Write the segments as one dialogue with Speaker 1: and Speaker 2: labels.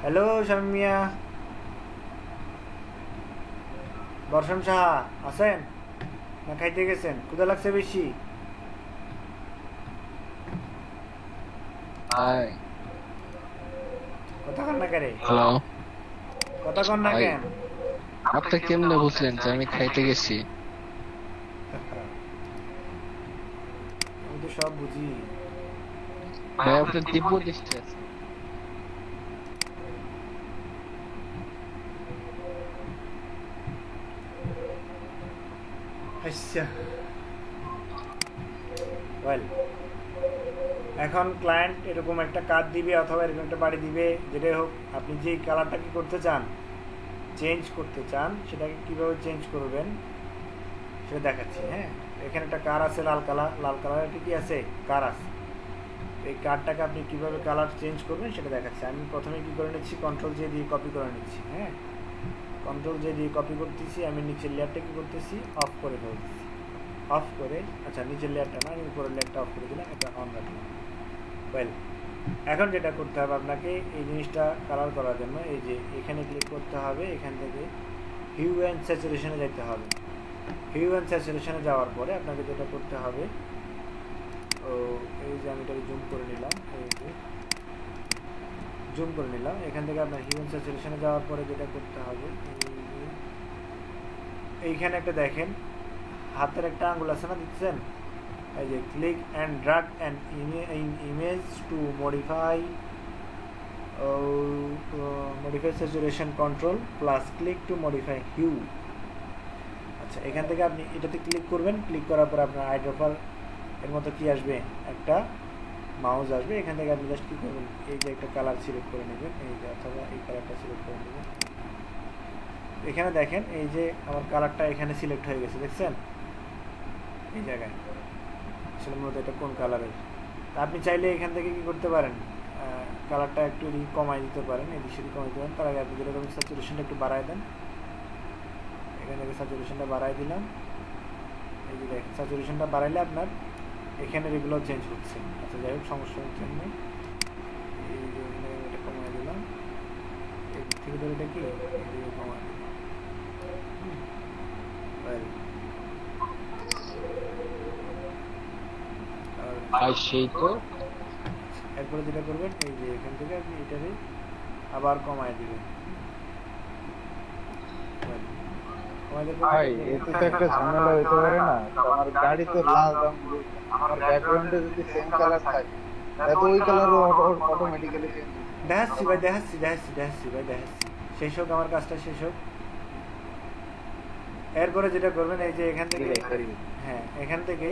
Speaker 1: Hello Shamia, বর্ষণ সাহা আছেন না খাইতে গেছেন? ক্ষুধা লাগছে বেশি?
Speaker 2: হাই।
Speaker 1: কথা কন না কেরে?
Speaker 2: হ্যালো।
Speaker 1: কথা কন না
Speaker 2: ভাই,
Speaker 1: কেন?
Speaker 2: আপনি কেমনে বুঝলেন যে আমি খাইতে গেছি?
Speaker 1: আমি তো সব বুঝি।
Speaker 2: ভাই, আপনার দিব্য দৃষ্টি আছে।
Speaker 1: আচ্ছা, ওয়েল, এখন ক্লায়েন্ট এরকম একটা কার্ড দিবে অথবা এরকম একটা বাড়ি দিবে, যেটাই হোক, আপনি যেই কালারটা কি করতে চান, চেঞ্জ করতে চান, সেটাকে কীভাবে চেঞ্জ করবেন সেটা দেখাচ্ছি। হ্যাঁ, এখানে একটা কার আছে, লাল কালার, লাল কালার কি আছে, কার আছে। এই কার্ডটাকে আপনি কীভাবে কালার চেঞ্জ করবেন সেটা দেখাচ্ছি। আমি প্রথমে কী করে নিচ্ছি, কন্ট্রোল জে দিয়ে কপি করে নিচ্ছি। হ্যাঁ, কন্ট্রোল জে দিয়ে কপি করতেছি। আমি নিচের লেয়ারটা কী করতেছি, অফ করে ফেলতেছি। অফ করে, আচ্ছা নিচের লেয়ারটা না, আমি উপরের লেয়ারটা অফ করে দিলাম, এটা অন রাখলাম। ওয়েল, এখন যেটা করতে হবে আপনাকে এই জিনিসটা কালার করার জন্য, এই যে এখানে ক্লিক করতে হবে, এখান থেকে হিউ অ্যান্ড স্যাচুরেশনে যেতে হবে। হিউ অ্যান্ড স্যাচুরেশনে যাওয়ার পরে আপনাকে যেটা করতে হবে, ও এই যে আমি এটাকে জুম করে নিলাম, এই যে জুম করে নিলাম। এখান থেকে আপনার হিউ অ্যান্ড স্যাচুরেশনে যাওয়ার পরে যেটা করতে হবে, এইখানে একটা দেখেন হাতের একটা আঙ্গুল আছে না, দেখছেন? এই যে click and drag and image to modify modify saturation control plus click to modify hue. আচ্ছা, এখান থেকে আপনি এটাতে ক্লিক করবেন। ক্লিক করার পর আপনার আইড্রপার এর মতো কি আসবে, একটা মাউস আসবে। এখান থেকে আপনি জাস্ট কী করবেন, এই যে একটা কালার সিলেক্ট করে নেবেন, এই যে, অথবা এই কালারটা সিলেক্ট করে নেবেন। এখানে দেখেন এই যে আমার কালারটা এখানে সিলেক্ট হয়ে গেছে, দেখছেন এই জায়গায়। আসলে মূলত এটা কোন কালারের, তা আপনি চাইলে এখান থেকে কি করতে পারেন, কালারটা একটু কমাই দিতে পারেন, এই দৃশ্যটি কমাই দিতে পারেন। তার আগে আপনি যেটা করবেন, স্যাচুরেশনটা একটু বাড়ায় দেন। এখান থেকে স্যাচুরেশনটা বাড়াই দিলাম। এই যে দেখেন, স্যাচুরেশনটা বাড়াইলে আপনার এখানের এগুলো চেঞ্জ হচ্ছে। আচ্ছা, যাই হোক, সমস্যা হচ্ছে না। এই যে এখানে এটা কমাই দিলাম, এই থেকে ধরে এটা কি কমাই দিলাম।
Speaker 2: ভাই, সেই তো।
Speaker 1: এরপরে যেটা করবেন, এই যে এখান থেকে আপনি এটারে আবার কমায় দিবেন।
Speaker 3: ভাই, এতে তো একটা ঝামেলা হইতে পারে না? আমার গাড়ি তো লাল রং, আমার ব্যাকগ্রাউন্ডে যদি সেম কালার থাকে তাহলে তো ওই কালার অটোমেটিক্যালি চেঞ্জ হয়ে যাবে।
Speaker 1: দেখাচ্ছি ভাই, দেখাচ্ছি ভাই, দেখাচ্ছি। শেষ হোক আমার কাজটা, শেষ হোক। এরপরে যেটা করবেন, এই যে এখান থেকে, হ্যাঁ এখান থেকে,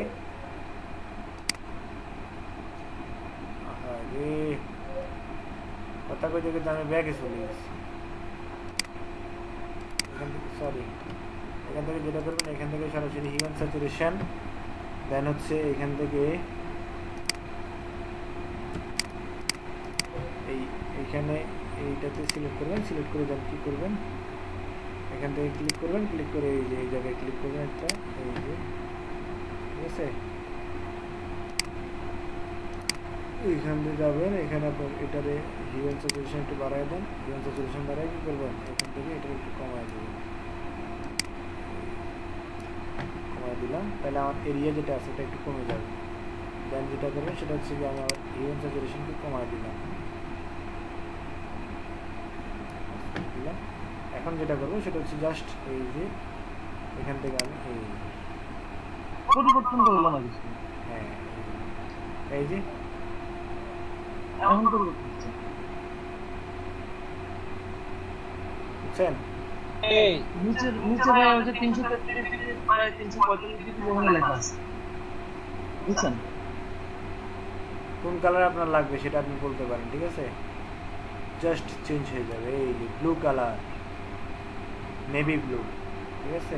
Speaker 1: কথা কইতে কিন্তু আমি ব্যাগে চলে গেছি। এখান থেকে সরি, এখান থেকে যেটা করবেন, এখান থেকে সরাসরি হিউম্যান স্যাচুরেশন, দেন হচ্ছে এখান থেকে এইখানে এইটাতে সিলেক্ট করবেন। সিলেক্ট করে দেন কী করবেন, এখান থেকে ক্লিক করবেন। ক্লিক করে এই যে এই জায়গায় ক্লিক করবেন একটা, এই যে, ঠিক আছে? এইখান দিয়ে যাবেন, এখানে আপনার এটারে হিউম্যান স্যাচুরেশন একটু বাড়াই দেন। হিউম্যান স্যাচুরেশন বাড়াই কী করবেন, এখান থেকে এটা একটু কমায় দেবেন। কমায় দিলাম, তাহলে আমার এরিয়া যেটা আছে এটা একটু কমে যাবে। দেন যেটা করবেন সেটা হচ্ছে কি, আমি আমার হিউম্যান স্যাচুরেশনকে কমায় দিলাম। এখন যেটা করবো সেটা হচ্ছে জাস্ট এই যে এখান থেকে আমি
Speaker 3: পরিবর্তন করলো না কিছু?
Speaker 1: হ্যাঁ, এই যে
Speaker 3: এখন পরিবর্তন হচ্ছে।
Speaker 1: বুঝছেন?
Speaker 3: এই নিচে নিচে ভাই ওই যে 333 প্রায় 345 ডিগ্রি ওখানে লেখা আছে, বুঝছেন?
Speaker 1: কোন কালার আপনার লাগবে সেটা আপনি বলতে পারেন, ঠিক আছে? জাস্ট চেঞ্জ হয়ে যাবে। এই যে ব্লু কালার, নেভি ব্লু, ঠিক আছে?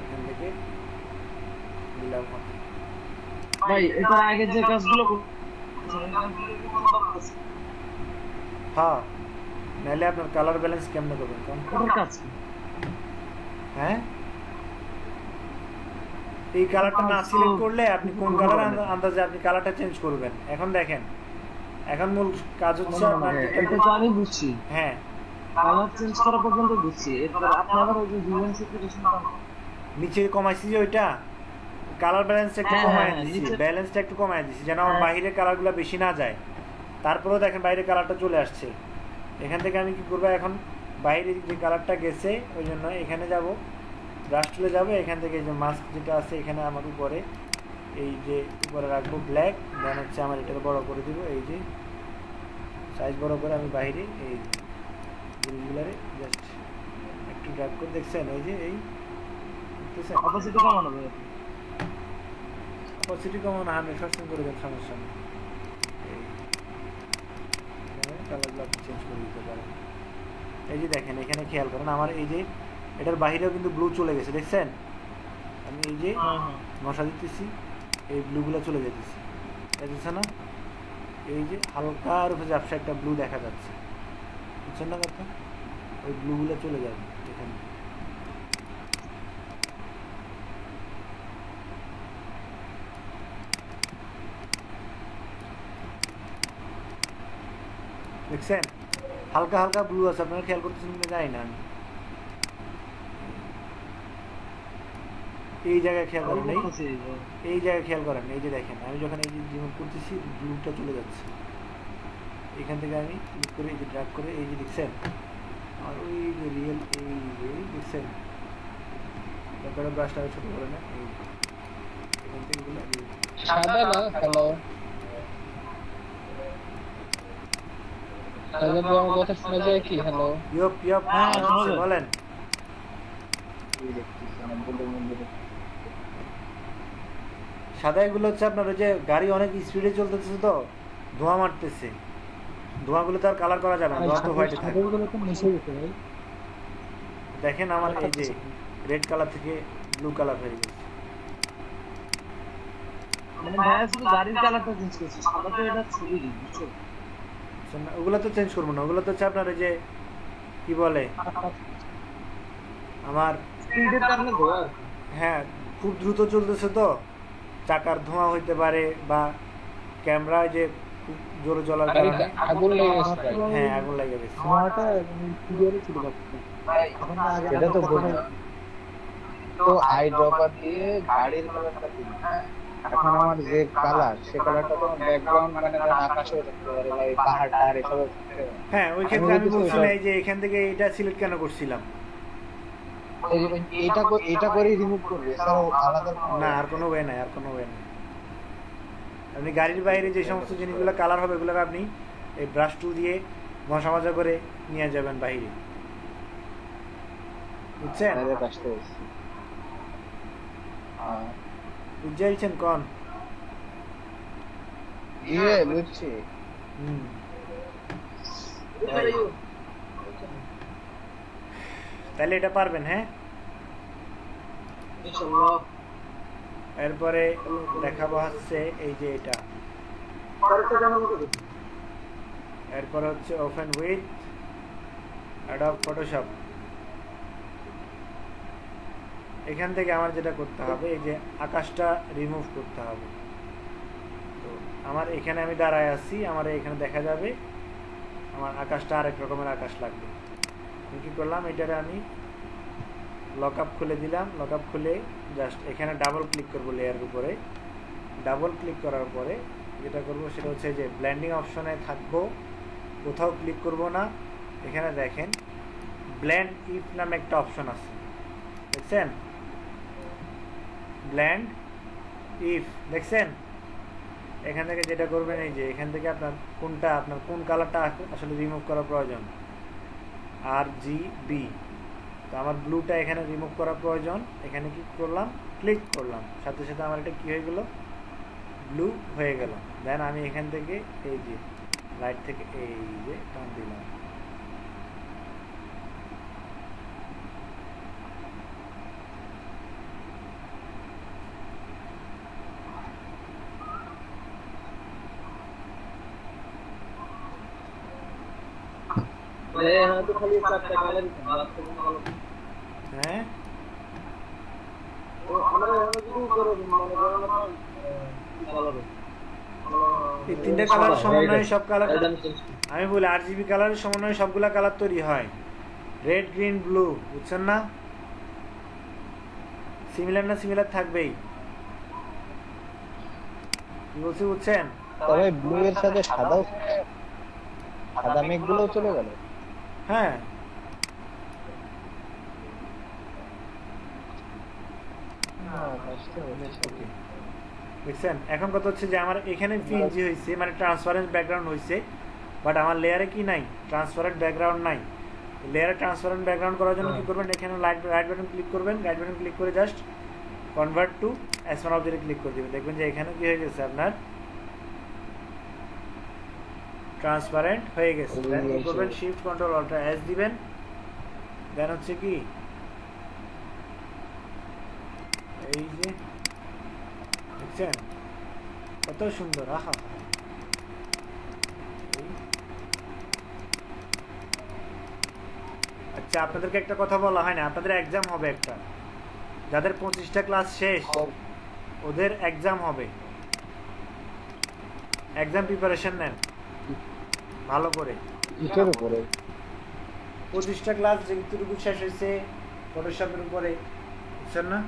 Speaker 1: এখান থেকে দিলাম।
Speaker 3: ভাই, এটা আগে যে কাজগুলো
Speaker 1: হ্যাঁ, নাহলে আপনার কালার ব্যালেন্স কেমনে করবেন কোন
Speaker 3: ওটার কাজ কি?
Speaker 1: হ্যাঁ, এই কালারটা না সিলেক্ট করলে আপনি কোন কালার আন্দাজে আপনি কালারটা চেঞ্জ করবেন। এখন দেখেন, এখন মূল কাজ হচ্ছে আপনার
Speaker 3: এটা তো আমি বুঝছি,
Speaker 1: হ্যাঁ
Speaker 3: কালার চেঞ্জ করা পর্যন্ত বুঝছি, এরপর আপনি আবার ওই যে হিউম্যান সিচুয়েশনটা
Speaker 1: নিচে কমাইছি যে ওইটা কালার ব্যালেন্সটা একটু
Speaker 3: হ্যাঁ,
Speaker 1: কমায়
Speaker 3: হ্যাঁ,
Speaker 1: দিচ্ছি,
Speaker 3: নিচে-
Speaker 1: ব্যালেন্সটা একটু কমায় দিচ্ছি যেন আমার
Speaker 3: হ্যাঁ।
Speaker 1: বাইরের কালারগুলো বেশি না যায়। তারপরেও দেখেন বাইরের কালারটা চলে আসছে। এখান থেকে আমি কি করবো, এখন বাইরে যে কালারটা গেছে ওই জন্য এখানে যাব, ব্রাশ টুলে যাবো, এখান থেকে যে মাস্ক যেটা আছে এখানে আমার উপরে এই যে উপরে রাখবো ব্ল্যাক, দেন হচ্ছে আমার এটাকে বড় করে দিব, এই যে সাইজ বড় করে আমি বাইরে এই জিনিসগুলারে জাস্ট একটু ড্র্যাগ করে দেখছেন, এই যে এই দেখতেছেন
Speaker 3: অপোজিটে কেমন হবে?
Speaker 1: অপোসিটি কমন 100% করে দেন, সমস্যা নেই। এই কালারগুলো আপনি চেঞ্জ করে দিতে পারেন। এই যে দেখেন এখানে খেয়াল করেন আমার এই যে এটার বাইরেও কিন্তু ব্লু চলে গেছে, দেখছেন? আমি এই যে মশা দিতেছি, এই ব্লুগুলো চলে যেতেছি, দেখতেছে না? এই যে হালকার উপরে ঝাপসা একটা ব্লু দেখা যাচ্ছে, বুঝছেন না কথা? ওই ব্লুগুলো চলে যাবে এখানে। দেখছেন হালকা হালকা ব্লু আছে, আপনারা খেয়াল করতেছেন কিনা জানি না আমি। এই জায়গায় খেয়াল করেন, এই জায়গায় খেয়াল করেন, এই যে দেখেন আমি যখন এই যে রিমুভ করতেছি ব্লুটা চলে যাচ্ছে, এখান থেকে আমি ক্লিক করে এই যে ড্র্যাগ করে এই যে দেখছেন আর ওই যে রিয়েল এই যে দেখছেন, তারপরে ব্রাশটা ছোট করে না, এই এখান থেকে এগুলো
Speaker 2: সাদা না কালো। সাদা তো আমার কথা শোনা যায় কি? হ্যালো
Speaker 1: ইয়প ইয়প,
Speaker 3: হ্যাঁ,
Speaker 1: হচ্ছে,
Speaker 3: হবে।
Speaker 1: বলেন। সাদা এগুলো হচ্ছে আপনার ওই যে গাড়ি অনেক স্পিডে চলতেছে তো ধোঁয়া মারতেছে, ধোঁয়াগুলো তো আর কালার করা যাবে না, ধোঁয়া তো হোয়াইটে থাকে। দেখেন আমার এই যে রেড কালার থেকে ব্লু কালার হয়ে গেছে।
Speaker 3: মানে ভাইয়া শুধু গাড়ির কালারটা চেঞ্জ করছে, সাদা তো এটা ছবি বুঝছো?
Speaker 1: বুঝছেন না? ওগুলো তো চেঞ্জ করবো না, ওগুলো তো হচ্ছে আপনার ওই যে কি বলে আমার,
Speaker 3: স্পিডের কারণে ধোয়া।
Speaker 1: হ্যাঁ খুব দ্রুত চলতেছে তো চাকার ধোঁয়া হইতে পারে, বা ক্যামেরায় যে খুব জোরে চলার কারণে
Speaker 2: আগুন লেগে গেছে ভাই।
Speaker 1: হ্যাঁ আগুন লেগে গেছে।
Speaker 3: ধোঁয়াটা ক্লিয়ারই ছিল এটা তো বোঝা তো আই ড্রপার দিয়ে গাড়ির কালারটা দিই। এখন আমার যে কালার সে কালারটা তো ব্যাকগ্রাউন্ড মানে ধরেন আকাশেও থাকতে পারে বা এই পাহাড় টাহাড় এসব থাকতে পারে।
Speaker 1: হ্যাঁ ওই ক্ষেত্রে আমি বলছিলাম এই যে এখান থেকে এটা সিলেক্ট কেন করছিলাম,
Speaker 3: এই যে এটা করেই রিমুভ করবে, এছাড়াও আলাদা
Speaker 1: না আর কোনো ওয়ে নাই, আর কোনো ওয়ে নাই। আপনি গাড়ির বাইরে যে সমস্ত জিনিসগুলো কালার হবে এগুলো আপনি এই ব্রাশ টুল দিয়ে মশা মাজা করে নিয়ে যাবেন বাইরে, বুঝছেন?
Speaker 3: বাইরে আসতে হচ্ছে।
Speaker 1: বুঝছেন কোন?
Speaker 3: ইয়ে বুঝছি।
Speaker 1: হুম তাহলে এটা পারবেন, হ্যাঁ।
Speaker 3: ইনশাআল্লাহ।
Speaker 1: এরপরে দেখাবো হচ্ছে এই যে এটা, এরপরে হচ্ছে ওপেন উইথ অ্যাডোব ফটোশপ। এখান থেকে আমার যেটা করতে হবে এই যে আকাশটা রিমুভ করতে হবে। তো আমার এখানে আমি দাঁড়ায় আছি, আমার এখানে দেখা যাবে আমার আকাশটা আরেক রকমের আকাশ লাগবে। আমি কী করলাম, এটারে আমি লক আপ খুলে দিলাম, লক আপ খুলে জাস্ট এখানে ডাবল ক্লিক করবো লেয়ারের উপরে। ডাবল ক্লিক করার পরে যেটা করব সেটা হচ্ছে যে ব্লেন্ডিং অপশনে থাকবো, কোথাও ক্লিক করব না। এখানে দেখেন ব্লেন্ড ইফ নামে একটা অপশন আছে, দেখছেন? ব্লেন্ড ইফ দেখছেন? এখান থেকে যেটা করবেন এই যে এখান থেকে আপনার কোনটা, আপনার কোন কালারটা আসলে রিমুভ করা প্রয়োজন, RGB। তো আমার ব্লুটা এখানে রিমুভ করা প্রয়োজন, এখানে কি করলাম, ক্লিক করলাম, সাথে সাথে আমার এটা কি হয়ে গেল, ব্লু হয়ে গেল। দেন আমি এখান থেকে এই যে লাইট থেকে এই যে টান দিলাম, হ্যাঁ এই তিনটে কালারের সমন্বয়ে সব কালার, আমি বলি RGB কালারের সমন্বয়ে সবগুলা কালার তৈরি হয়, রেড গ্রিন ব্লু, বুঝছেন না? সিমিলার না সিমিলার থাকবেই, কি বলছি বুঝছেন?
Speaker 3: তবে ব্লু এর সাথে সাদাও, সাদা মেঘগুলো চলে গেল।
Speaker 1: হ্যাঁ দেখছেন? এখন কথা হচ্ছে যে আমার এখানে PNG হয়েছে, মানে ট্রান্সপারেন্ট ব্যাকগ্রাউন্ড হয়েছে, বাট আমার লেয়ারে কি নাই, ট্রান্সপারেন্ট ব্যাকগ্রাউন্ড নাই। লেয়ারে ট্রান্সপারেন্ট ব্যাকগ্রাউন্ড করার জন্য কি করবেন, এখানে রাইট বাটন ক্লিক করবেন, রাইট বাটন ক্লিক করে জাস্ট কনভার্ট টু S1 অবজেক্টে ক্লিক করে দিবেন, দেখবেন যে এখানে কি হয়ে গেছে, আপনার ট্রান্সপারেন্ট হয়ে গেছে। দেন কি করবেন, শিফট কন্ট্রোল অল্টার S দিবেন, দেন হচ্ছে কি এই যে দেখছেন কত সুন্দর, আহা। আচ্ছা আপনাদেরকে একটা কথা বলা হয় না, আপনাদের এক্সাম হবে একটা, যাদের 25টা ক্লাস শেষ ওদের এক্সাম হবে, এক্সাম প্রিপারেশন নেন ভালো করে।
Speaker 3: ইটের উপরে
Speaker 1: 25টা ক্লাস যেটুকু শেষ হয়েছে ফটোশপের উপরে, বুঝছেন না?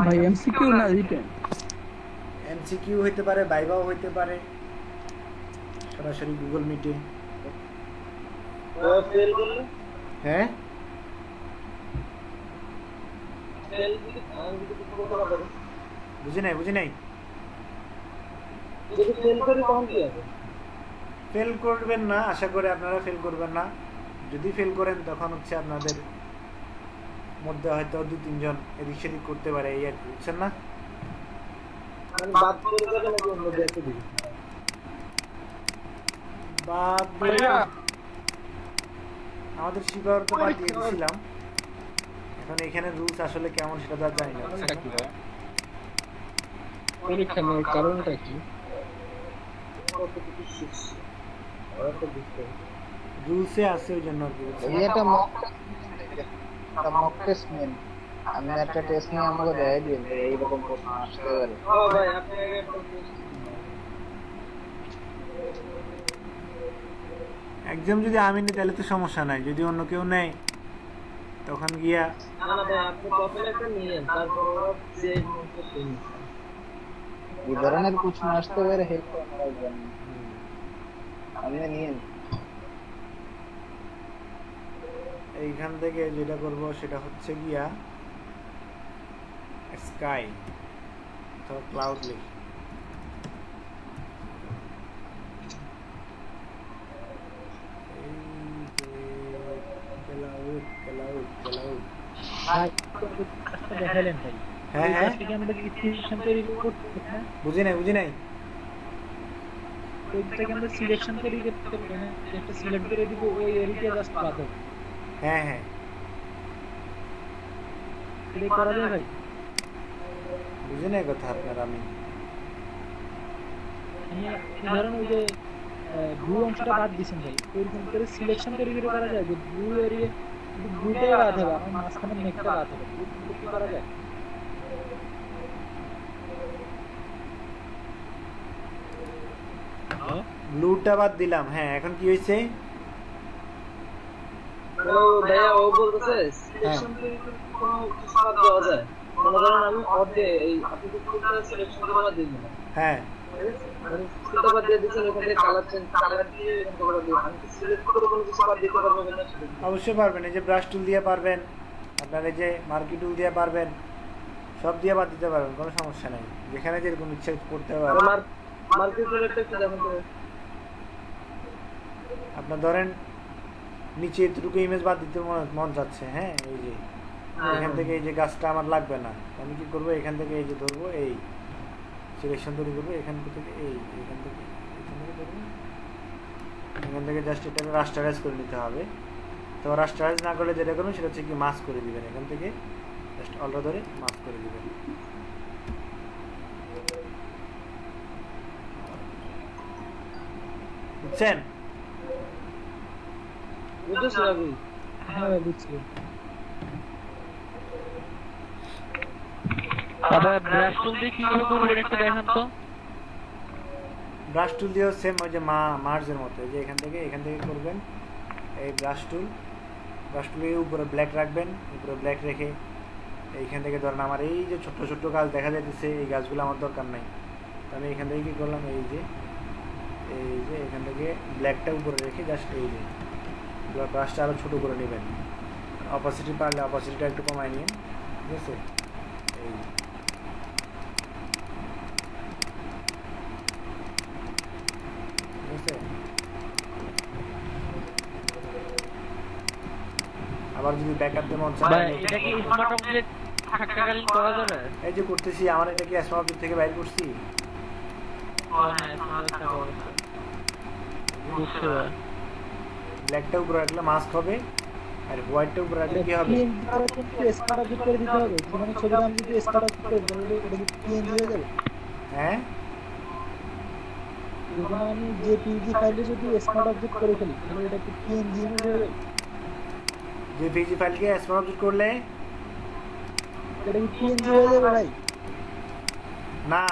Speaker 4: ভাই এমসিকিউ না রিটেন?
Speaker 1: এমসিকিউ হইতে পারে, ভাইভাও হইতে পারে, সরাসরি গুগল মিটে। হ্যাঁ বুঝি নাই ফেল করবেন না, আশা করি আপনারা ফেল করবেন না। যদি ফেল করেন তখন হচ্ছে আপনাদের মধ্যে হয়তো 2-3 জন এদিক সেদিক করতে পারে, এই আর কি, বুঝছেন না? আমাদের শিবার তো বাদ দিয়ে দিয়েছিলাম, এখন এখানে রুলস আসলে কেমন সেটা তো আর জানি না।
Speaker 2: পরীক্ষা নেওয়ার কারণটা কি?
Speaker 1: রুলসে আছে ওই জন্য আর কি।
Speaker 3: এটা মক টেস্ট নেন, আমি একটা টেস্ট নিয়ে আমাকে দেখাই দিন এইরকম প্রশ্ন আসতে পারে।
Speaker 1: একদম যদি আমি নিই তাহলে তো সমস্যা নাই, যদি অন্য কেউ নেয় তখন গিয়া
Speaker 3: এই ধরনের প্রশ্ন আসতে পারে, হেল্প আমি নিয়ে
Speaker 1: এইখান থেকে যেটা করব সেটা হচ্ছে গিয়া স্কাই অথবা ক্লাউড লিখি।
Speaker 4: দেখালেন ভাই,
Speaker 1: হ্যাঁ হ্যাঁ
Speaker 4: আমরা সিলেকশন তৈরি করতে না,
Speaker 1: বুঝি নাই
Speaker 4: ওইটাকে আমরা সিলেকশন তৈরি করতে পারি না, একটা সিলেক্ট করে দিব, ওই এরিয়া জাস্ট বাদ হবে।
Speaker 1: হ্যাঁ
Speaker 4: এটা করা যায় ভাই?
Speaker 1: বুঝি নাই কথা আপনার। আমি
Speaker 4: ধরুন ওই যে ব্লু অংশটা বাদ দিছেন ভাই, ওইরকম করে সিলেকশন তৈরি করে করা যায় যে ব্লু এরিয়া ব্লুটাই বাদ হবে, আমার মাঝখানে মেঘটা বাদ হবে, কি করা যায়?
Speaker 1: ব্লুটা বাদ দিলাম, হ্যাঁ এখন কি হয়েছে?
Speaker 5: ভাইয়া ও বলতেছে সিলেকশন তৈরি করে কোনো কিছু বাদ দেওয়া যায়, মনে করেন আমি অর্ধে এই আপনি তো পুরোটা সিলেকশন করে বাদ দিয়ে দিলেন,
Speaker 1: হ্যাঁ
Speaker 5: পুরোটা বাদ দিয়ে দিচ্ছেন, ওখান থেকে কালার চেঞ্জ কালার দিয়ে এখান থেকে বাদ দিয়ে, আমি সিলেক্ট করে কোনো কিছু বাদ দিতে পারবো না?
Speaker 1: অবশ্যই পারবেন, এই যে ব্রাশ টুল দিয়ে পারবেন, আপনার এই যে মার্কি টুল দিয়ে পারবেন, সব দিয়ে বাদ দিতে পারবেন, কোনো সমস্যা নাই, যেখানে যেরকম ইচ্ছা করতে পারবেন।
Speaker 5: মার্কেট রেটটা কি জানেন?
Speaker 1: আপনার ধরেন নিচে এতটুকু ইমেজ বাদ দিতে মন যাচ্ছে, হ্যাঁ এই যে এখান থেকে এই যে গাছটা আমার লাগবে না, আমি কি করবো, এখান থেকে এই যে ধরবো, এই সিলেকশন তৈরি করবো, এখান থেকে এখান থেকে ধরবো, এখান থেকে জাস্ট এটাকে রাস্টারাইজ করে নিতে হবে। তো রাস্টারাইজ না করলে যেটা করবেন সেটা হচ্ছে কি মাস্ক করে দিবেন, এখান থেকে জাস্ট অলটা ধরে মাস্ক করে দিবেন। বুঝছেন?
Speaker 4: হ্যাঁ বুঝছি।
Speaker 6: আবার ব্রাশ টুল দিয়ে কিভাবে করবেন একটু দেখান তো।
Speaker 1: ব্রাশ টুল দিয়েও সেম ওই যে মার্জের মতো, যে এখান থেকে করবেন এই ব্রাশ টুলে উপরে ব্ল্যাক রাখবেন, উপরে ব্ল্যাক রেখে এইখান থেকে ধরেন আমার এই যে ছোট্ট ছোট্ট গাছ দেখা যাইতেছে, এই গাছগুলো আমার দরকার নাই, তো আমি এখান থেকে কী করলাম, এই যে এখান থেকে ব্ল্যাকটা উপরে রেখে জাস্ট এই যে ব্রাশটা আরও ছোটো করে নেবেন, অপাসিটি পারলে অপাসিটিটা একটু কমায় নিন, ঠিক আছে। এই ঠিক আছে, আবার যদি ব্যাকআপ দিয়ে মন চায়
Speaker 6: এটা কি স্মার্ট অবজেক্ট থাকাকালীন করা যাবে?
Speaker 1: এই যে করতেছি, আমার এটা কি স্মার্ট অবজেক্ট থেকে বাইর করছি, ব্ল্যাকটা উপরে রাখলে মাস্ক হবে, আর হোয়াইটটা উপরে রাখলে কি হবে,
Speaker 4: স্মার্ট অবজেক্ট করে দিতে হবে। মানে ছবিটা আমি যদি স্মার্ট অবজেক্ট করে দিই এটা কি পিএনজি হয়ে যাবে?
Speaker 1: হ্যাঁ
Speaker 4: যখন আমি যে পিএনজি ফাইলে যদি স্মার্ট অবজেক্ট করে ফেলি তাহলে এটা কি পিএনজি হয়ে যাবে?
Speaker 1: যে পিএনজি ফাইলকে স্মার্ট অবজেক্ট করলে
Speaker 4: এটা কি পিএনজি হয়ে যাবে ভাই?
Speaker 1: না,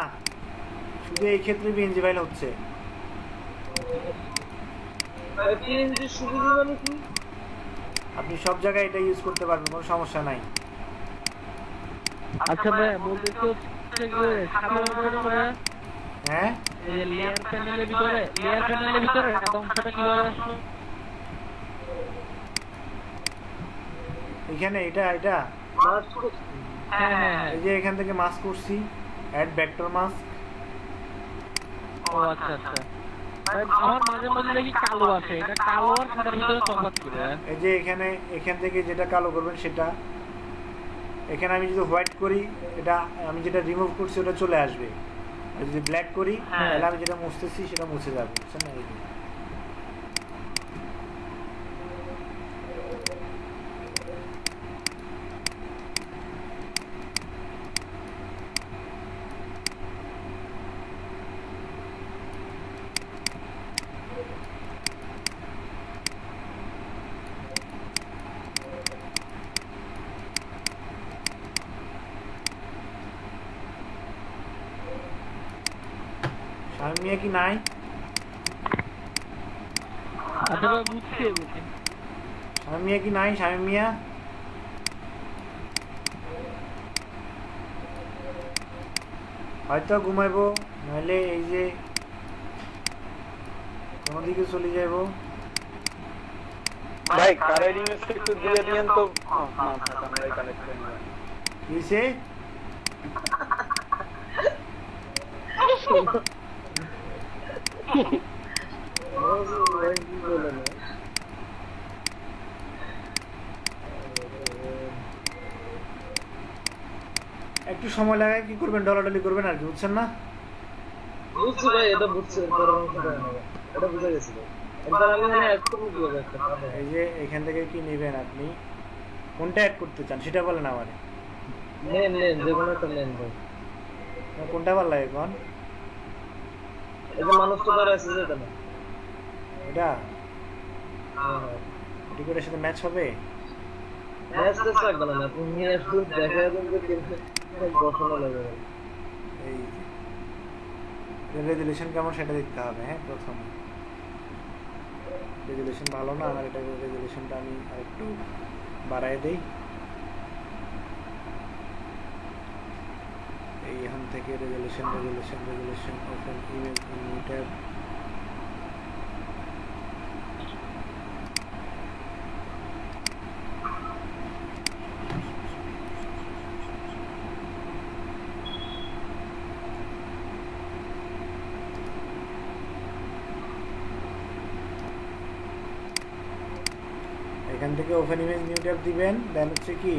Speaker 1: শুধু এই ক্ষেত্রে পিএনজি ফাইল হচ্ছে।
Speaker 5: পিএনজি সুবিধা মানে কি?
Speaker 1: আপনি সব জায়গায় এটা ইউজ করতে পারবেন, কোনো সমস্যা নাই।
Speaker 6: আচ্ছা ভাই বলতেছি হচ্ছে যে সাধারণত
Speaker 1: হ্যাঁ
Speaker 6: এই লেয়ার প্যানেলের ভিতরে অংশটা কিভাবে আসলো?
Speaker 1: এখানে এটা
Speaker 6: হ্যাঁ
Speaker 1: এই যে এখান থেকে মাস্ক করছি, অ্যাড ভেক্টর মাস্ক।
Speaker 6: ও আচ্ছা আমার মাঝে মাঝে দেখি কালো আসে, এটা কালো আর সাদার ভিতরে তফাৎ কি ভাই?
Speaker 1: এই যে এখান থেকে যেটা কালো করবেন সেটা, এখানে আমি যদি হোয়াইট করি এটা আমি যেটা রিমুভ করছি ওটা চলে আসবে, আর যদি ব্ল্যাক করি তাহলে আমি যেটা মুছতেছি সেটা মুছে যাবে, বুঝছেন না? এই যে শামিম মিয়া কি নাই?
Speaker 6: আচ্ছা ভাই বুঝছি।
Speaker 1: শামিম মিয়া কি নাই? শামিম মিয়া হয়তো ঘুমাইবো, নাহলে এই যে কোনো দিকে চলে যাইবো।
Speaker 3: ভাই কারের ইমেজ একটু দিয়ে দিয়েন তো।
Speaker 1: কিসে একটু সময় লাগায় কি করবেন, ডলাডলি করবেন আর কি, বুঝছেন না?
Speaker 5: বুঝছি ভাই, এটা বুঝছি, এটা বুঝে গেছিল। এবার আমি মানে অ্যাড করব কিভাবে একটা কথা।
Speaker 1: এই যে এখান থেকে কি নেবেন, আপনি কোনটা অ্যাড করতে চান সেটা বলেন আমারে।
Speaker 5: নেন যে কোনো একটা নেন ভাই।
Speaker 1: কোনটা ভালো লাগে কোন?
Speaker 5: এটা মানুষ তো পারে আছে যেটা না।
Speaker 1: এটা
Speaker 5: হ্যাঁ
Speaker 1: এটি করে সাথে ম্যাচ হবে।
Speaker 5: ম্যাচ তো লাগবে না, আপনি নিয়ে আসুন, দেখা যাবে যে কিন্তু বসানো লাগবে।
Speaker 1: এই রেজুলেশন কেমন সেটা দেখতে হবে। হ্যাঁ প্রথম রেজুলেশন ভালো না, আমার এটা রেজুলেশনটা আমি আরেকটু বাড়ায় দেই। এইখান থেকে resolution open image new tab. এখান থেকে ওপেন ইমেজ নিউ ট্যাব দিবেন, দেন হচ্ছে কি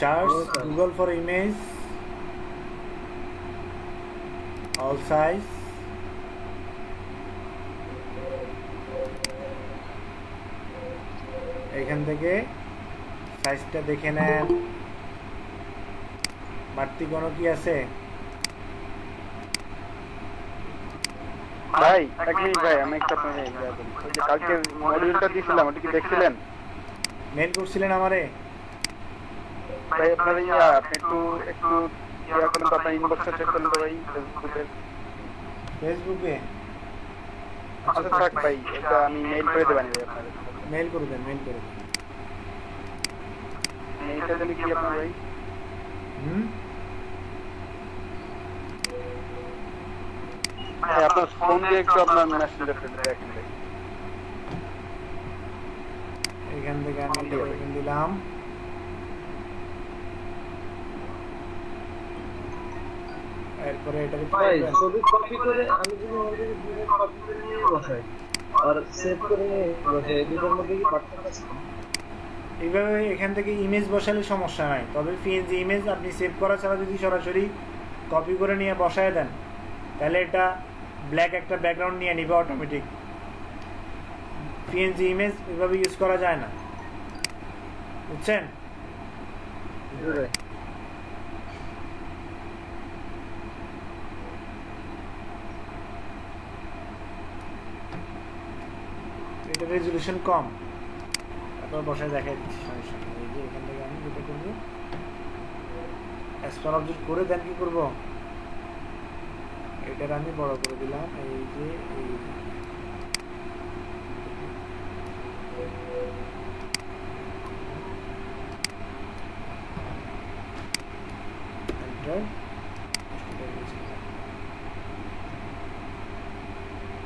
Speaker 1: search Google for image all size. এখান থেকে সাইজটা দেখে নেন, বাড়তি কোনো কি আছে?
Speaker 3: ভাই এক মিনিট ভাই, আমি একটা আপনাকে ওই যে কালকে মডিউলটা দিয়েছিলাম ওটা কি দেখছিলেন?
Speaker 1: মেল করছিলেন আমারে?
Speaker 3: ভাই আপনার আপনি একটু ইয়া করেন তো, আপনার ইনবক্সটা চেক করেন তো ভাই ফেসবুকে।
Speaker 1: ফেসবুকে
Speaker 7: আচ্ছা থাক ভাই, এটা আমি মেইল করে দেব আপনাদের।
Speaker 1: মেইল করে দেন, মেইল করে দেন।
Speaker 7: মেইলটা দিলে কি আপনার ভাই? ভাই আপনার ফোন দিয়ে একটু আপনার মেসেঞ্জার ফেলে দেখেন ভাই।
Speaker 1: এখান থেকে আমি এখানে দিলাম। এরপরে এটাকে
Speaker 5: ভাই ছবি কপি করে আমি যদি আমাদের ভিডিও কপি করে নিয়ে বসাই আর সেভ করে নিয়ে বসাই, দুটোর মধ্যে কি পার্থক্য আছে?
Speaker 1: এইভাবে এখান থেকে ইমেজ বসালে সমস্যা নাই, তবে পিএনজি ইমেজ আপনি সেভ করা ছাড়া যদি সরাসরি কপি করে নিয়ে বসায় দেন তাহলে এটা ব্ল্যাক একটা ব্যাকগ্রাউন্ড নিয়ে নিবে অটোমেটিক। পিএনজি ইমেজ ওইভাবে ইউজ করা যায় না, বুঝছেন? এটা রেজুলেশন কম, তারপর বসায় দেখাই দিচ্ছি, সমস্যা নেই। এই যে এখান থেকে আমি যেটা করবো এক্সপ্লোর অবজেক্ট করে দেন কি করবো, এটার আমি বড় করে দিলাম। এই যে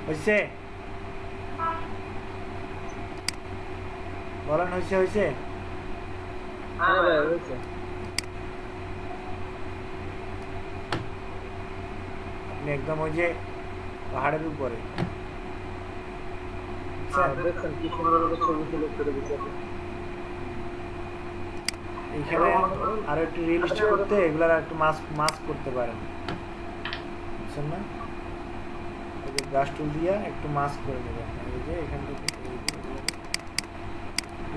Speaker 1: হয়েছে, বলেন হয়েছে? হয়েছে
Speaker 5: হ্যাঁ ভাই হয়েছে।
Speaker 1: আপনি একদম ওই যে পাহাড়ের উপরে
Speaker 5: দেখছেন কি সুন্দর ছবি সিলেক্ট করে দিয়েছে।
Speaker 1: এইখানে আরো একটু রিয়েলিস্টিক করতে এগুলার একটু মাস্ক করতে পারেন, বুঝছেন না? এই যে ব্রাশ টুল দিয়ে একটু মাস্ক করে নেবেন। এই যে এখান থেকে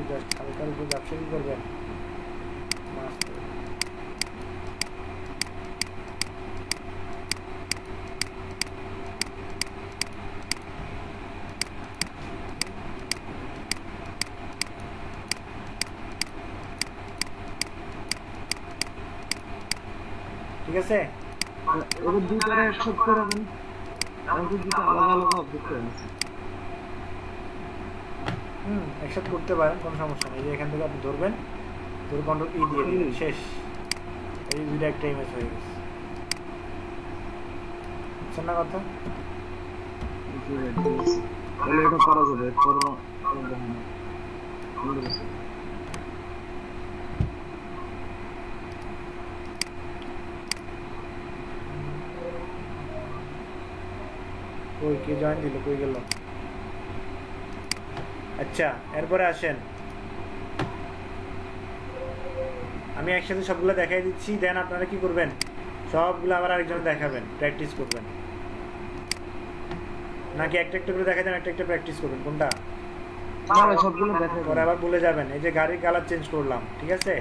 Speaker 1: জাস্ট হালকার উপর ব্যবসা কি করবেন, মাস্ক করে ঠিক আছে।
Speaker 5: এবার দুইটারে একসাথে করে দেন, আমাদের দুটো আলাদা আলাদা অবজেক্ট আছে।
Speaker 1: একসাথে করতে পারেন, কোনো সমস্যা নেই। এই যে এখান থেকে আপনি ধরবেন, ধরে কন্ট্রোল ই দিয়ে দিবেন, শেষ। এই দুইটা একটা ইমেজ হয়ে গেছে, বুঝছেন না কথা?
Speaker 5: তাহলে এটা করা যাবে, করো
Speaker 1: কই কে জয়েন দিল, কই গেল? আচ্ছা, এরপরে আসেন, আমি একসাথে সবগুলো দেখাই দিচ্ছি, দেন আপনারা কি করবেন, সবগুলো আবার আরেকজন দেখাবেন, প্র্যাকটিস করবেন। নাকি একটা একটা করে দেখাই দেন, একটা একটা প্র্যাকটিস করবেন, কোনটা?
Speaker 5: সবগুলো দেখা
Speaker 1: পরে আবার ভুলে যাবেন। এই যে গাড়ির কালার চেঞ্জ করলাম, ঠিক আছে?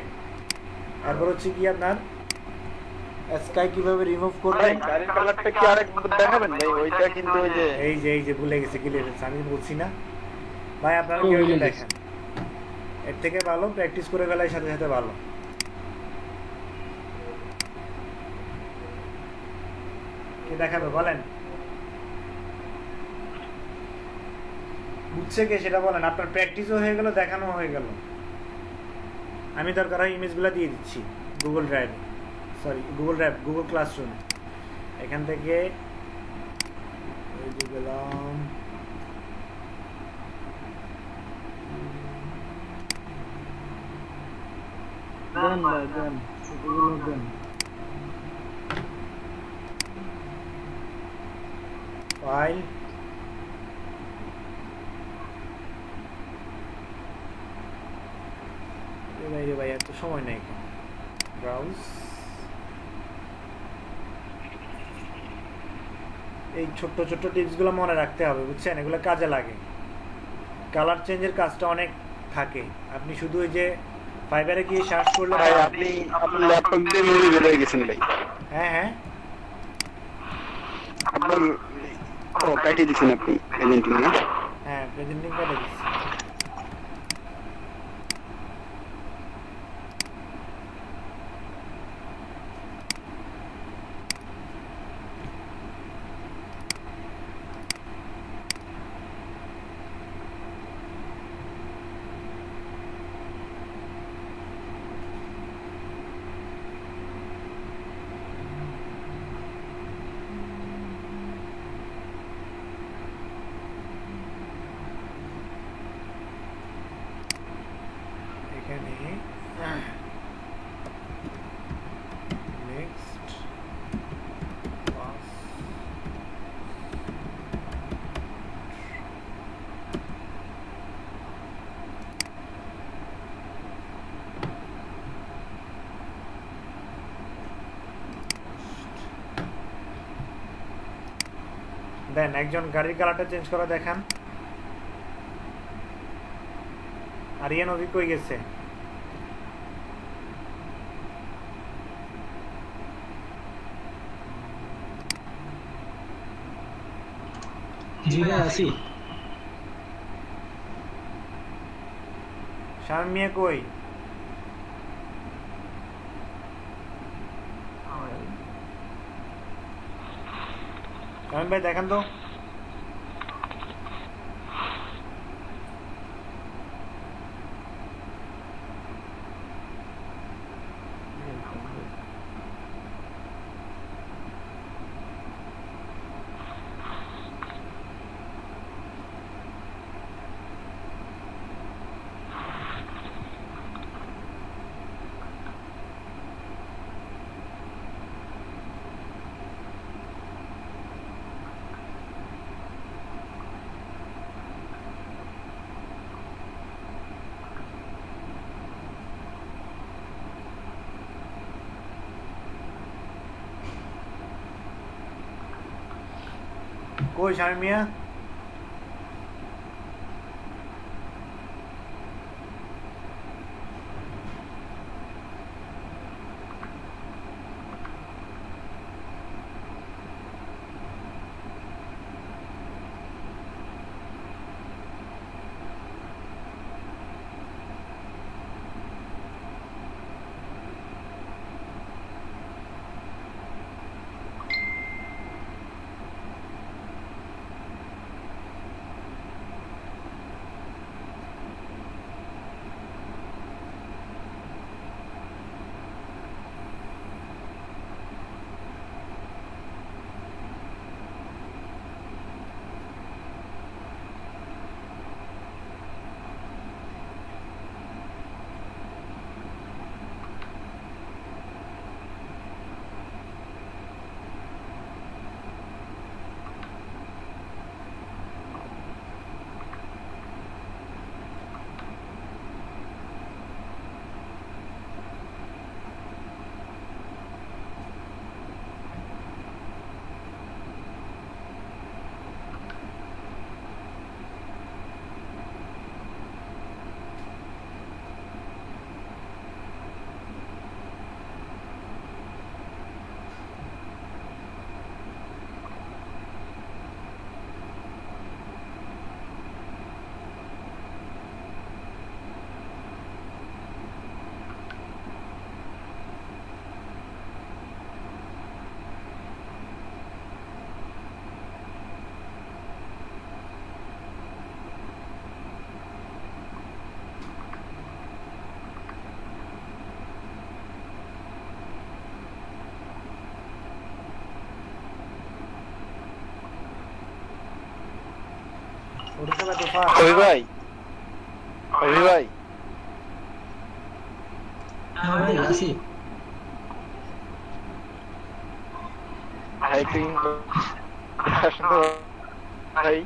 Speaker 1: এরপর হচ্ছে কি আপনার স্কাই কিভাবে রিমুভ করবেন,
Speaker 7: গাড়ির কালারটা কি আরেকবার দেখাবেন ভাই? ওইটা কিন্তু ওই যে
Speaker 1: এই যে ভুলে গেছি, কি লিখেছে আমি বলছি না ভাই, আপনারা কিভাবে দেখেন, এর থেকে ভালো প্র্যাকটিস করে ফেলার সাথে সাথে ভালো। কি দেখাবে বলেন, বুঝছে কে সেটা বলেন। আপনার প্র্যাকটিসও হয়ে গেল, দেখানো হয়ে গেল। আমি দরকার হয় ইমেজগুলো দিয়ে দিচ্ছি গুগল ড্রাইভে, sorry Google drive, Google classroom. এখান থেকে এই যে গেলাম,
Speaker 5: দেন ভাই দেন, সেগুলো দেন।
Speaker 1: ফাইল, রে ভাই এত সময় নেই, ব্রাউজ। এই ছোট্ট ছোট্ট টিপসগুলো মনে রাখতে হবে, বুঝছেন? এগুলো কাজে লাগে। কালার চেঞ্জের কাজটা অনেক থাকে, আপনি শুধু ওই যে ফাইবারে গিয়ে সার্চ করলে
Speaker 7: ভাই আপনি আপনার ল্যাপটপ দিয়ে মুভি বের হয়ে গেছেন ভাই।
Speaker 1: হ্যাঁ হ্যাঁ,
Speaker 7: আপনার কাটিয়ে দিচ্ছেন আপনি প্রেজেন্টিং না?
Speaker 1: হ্যাঁ প্রেজেন্টিং কেটে দিচ্ছি। দেন একজন গাড়ির কালারটা চেঞ্জ করে দেখান। আরিয়ান অভি কই গেছে?
Speaker 4: জি ভাই আছি।
Speaker 1: শামিম মিয়া কই? শামিম ভাই দেখান তো। কই শামিম মিয়া?
Speaker 7: অভি ভাই, অভি ভাই,
Speaker 4: হ্যাঁ ভাই আছি।
Speaker 7: ভাই তুই আসুন তো ভাই।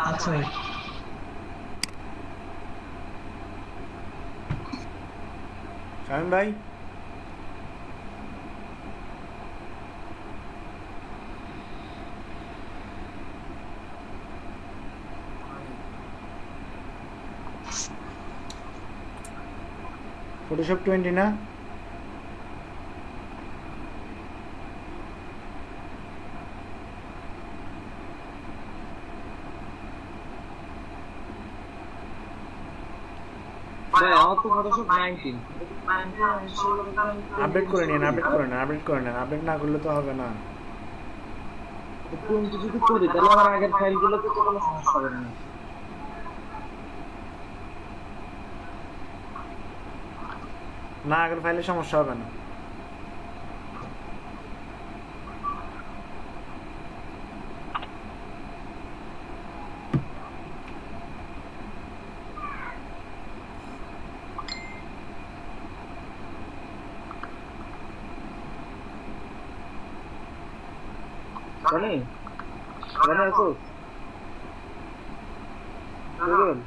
Speaker 4: আচ্ছা ভাই।
Speaker 1: শামিম ভাই ফটোশপ 20 না?
Speaker 5: ভাই আমার তো ফটোশপ 19
Speaker 1: আপডেট করে নিন, আপডেট করে নেন, আপডেট করে নেন। আপডেট না করলে তো হবে না।
Speaker 5: যদি করি তাহলে আমার আগের ফাইলগুলোতে তো কোনো সমস্যা হবে না।
Speaker 1: না, আগের ফাইলে সমস্যা হবে না।
Speaker 5: জানি জানি আছো বলুন।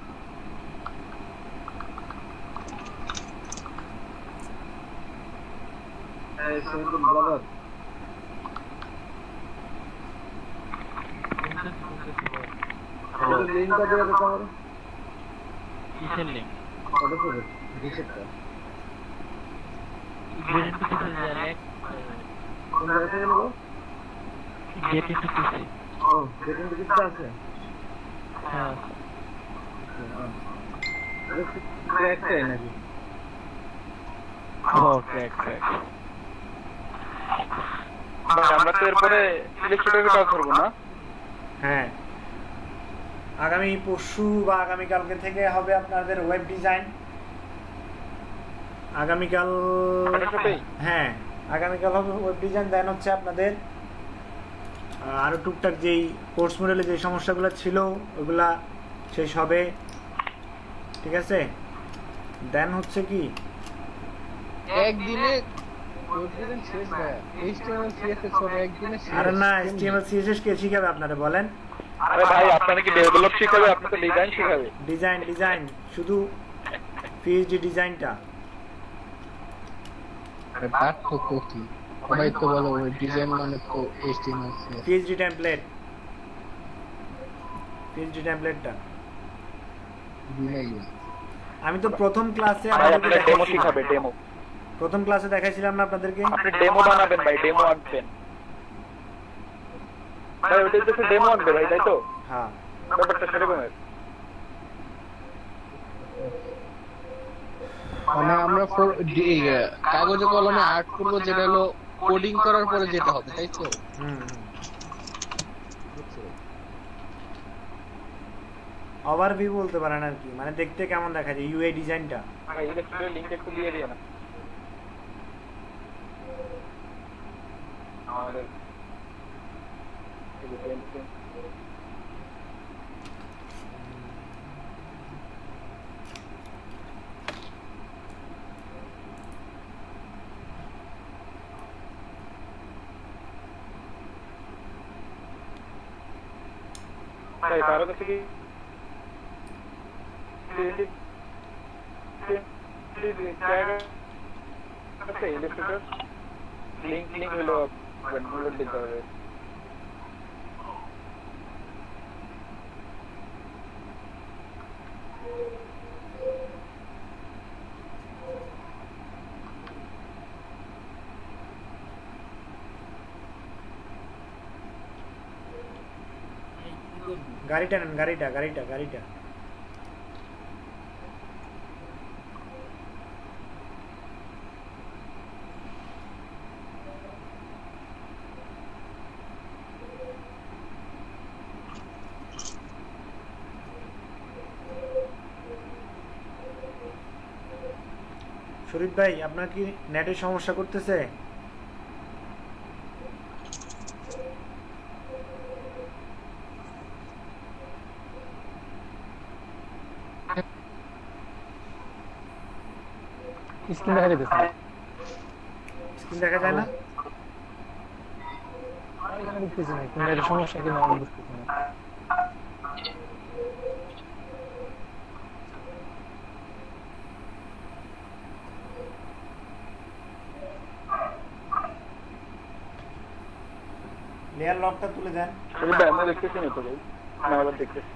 Speaker 5: এই সেন্টু ব্রাদার
Speaker 3: লিংকটা দিয়ে দাও আমারে
Speaker 6: কিসের লিঙ্ক?
Speaker 3: কত করে রিসেটটা
Speaker 6: গেট ইনটু পিসি জানেক
Speaker 3: কোন জায়গা থেকে নেবো
Speaker 6: গেট ইনটু পিসি।
Speaker 3: ও গেটিং টিকিটটা আছে
Speaker 6: হ্যাঁ
Speaker 3: একটাই নাকি
Speaker 6: ওকে ক্র্যাক।
Speaker 7: আমরা তো এরপরে ইলেকট্রিকের কাজ করবো না?
Speaker 1: হ্যাঁ, আগামী পরশু বা আগামীকালকে থেকে হবে আপনাদের ওয়েব ডিজাইন। আগামীকাল হ্যাঁ আগামীকাল হবে ওয়েব ডিজাইন। দেন হচ্ছে আপনাদের আরও টুকটাক যেই কোর্স মডেলে যে সমস্যাগুলো ছিল ওগুলা শেষ হবে, ঠিক আছে? দেন হচ্ছে কি
Speaker 3: একদিনে প্রতিদিন শেষ ভাই HTML CSS সব একদিনে শেষ
Speaker 1: আরে না, HTML CSS কে শিখাবে আপনারা বলেন?
Speaker 7: আরে ভাই আপনারা কি ডেভেলপ শিখাবে? আপনাকে ডিজাইন শিখাবে?
Speaker 1: ডিজাইন শুধু পিএইচডি ডিজাইনটা।
Speaker 2: পার্থক্য কি? সবাই তো বলো ওই ডিজাইন মানে তো HTML
Speaker 1: পিএইচডি টেমপ্লেটটা আমি তো প্রথম ক্লাসে
Speaker 7: ভাই আপনারা ডেমো শিখাবে? ডেমো
Speaker 1: প্রথম ক্লাসে দেখাইছিলাম না আপনাদেরকে?
Speaker 7: আপনি ডেমো বানাবেন ভাই, ডেমো আনবেন ভাই, ওটা হচ্ছে ডেমো আনবে ভাই, তাই তো?
Speaker 1: হ্যাঁ,
Speaker 7: ব্যাপারটা সেরকমের।
Speaker 2: মানে আমরা কাগজে কলমে আর্ট করবো, যেটা হলো কোডিং করার পরে যেটা হবে, তাই তো?
Speaker 1: ওভারভিউ বলতে পারেন আর কি, মানে দেখতে কেমন দেখা যায় ইউআই ডিজাইনটা।
Speaker 7: ভাই ইলেকট্রিকের লিংক একটু দিয়ে দিও না আমাদের। ভাই কারো কাছে কি লিংক হলো দিতে হবে।
Speaker 1: গাড়িটা নেন, গাড়িটা শরীফ ভাই, আপনার কি নেটের সমস্যা করতেছে?
Speaker 4: স্ক্রিন দেখা যাইতেছে না।
Speaker 1: স্ক্রিন দেখা যায় না?
Speaker 4: আমি এখানে দেখতেছি না, কিন্তু এর সমস্যা কিনা আমি বুঝতেছি না।
Speaker 1: লেয়ার লকটা তুলে দেন।
Speaker 7: ভাই আমরা দেখতেছি না তো ভাই, না আবার দেখতেছি।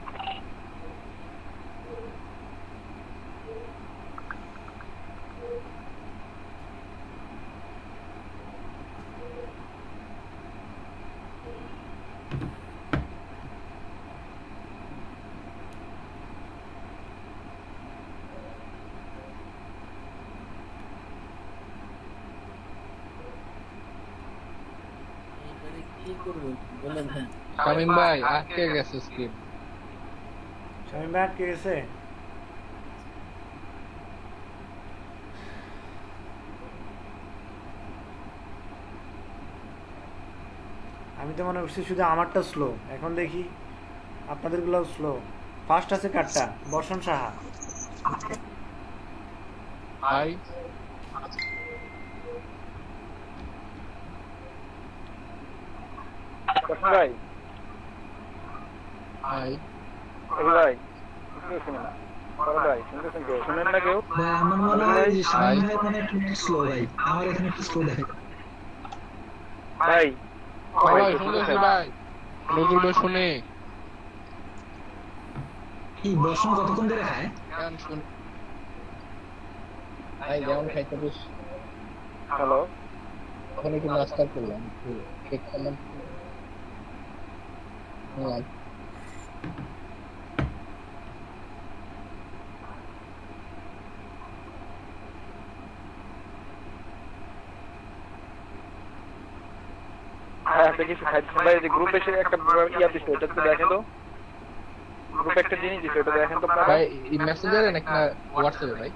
Speaker 2: শামিম ভাই আটকে গেছে স্ক্রিন।
Speaker 1: শামিম ভাই আটকে গেছে? আমি তো মনে করছি শুধু আমারটা স্লো, এখন দেখি আপনাদেরগুলোও স্লো। ফার্স্ট আছে কারটা? বর্ষণ সাহা।
Speaker 2: ভাই
Speaker 7: ভাই
Speaker 2: ভাই
Speaker 7: ভাই শুনুন না ভাই, শুনতেছেন কেউ? শুনেন না কেউ?
Speaker 8: ভাই আমার মনে হয় যে শামিম ভাই মানে একটু স্লো ভাই, আমার এখানে একটু স্লো দেখে।
Speaker 7: ভাই
Speaker 2: ভাই শুনতেছি ভাই, নজরুল ভাই শুনে।
Speaker 8: এই বর্ষণ কতক্ষণ ধরে খায়?
Speaker 2: যেমন শুন ভাই যেমন খাইতে বস
Speaker 7: হ্যালো
Speaker 2: তখন একটু নাস্তা করলাম একটু কেক খেলাম নিলাম।
Speaker 7: হ্যাঁ আপনি কিছু খাইছেন ভাই? যে গ্রুপে সে একটা ইয়া দিচ্ছে ওটা তো দেখেন তো, গ্রুপে একটা জিনিস দিচ্ছে ওটা দেখেন তো আপনারা।
Speaker 2: ভাই এই মেসেঞ্জারে নাকি না হোয়াটসঅ্যাপে ভাই?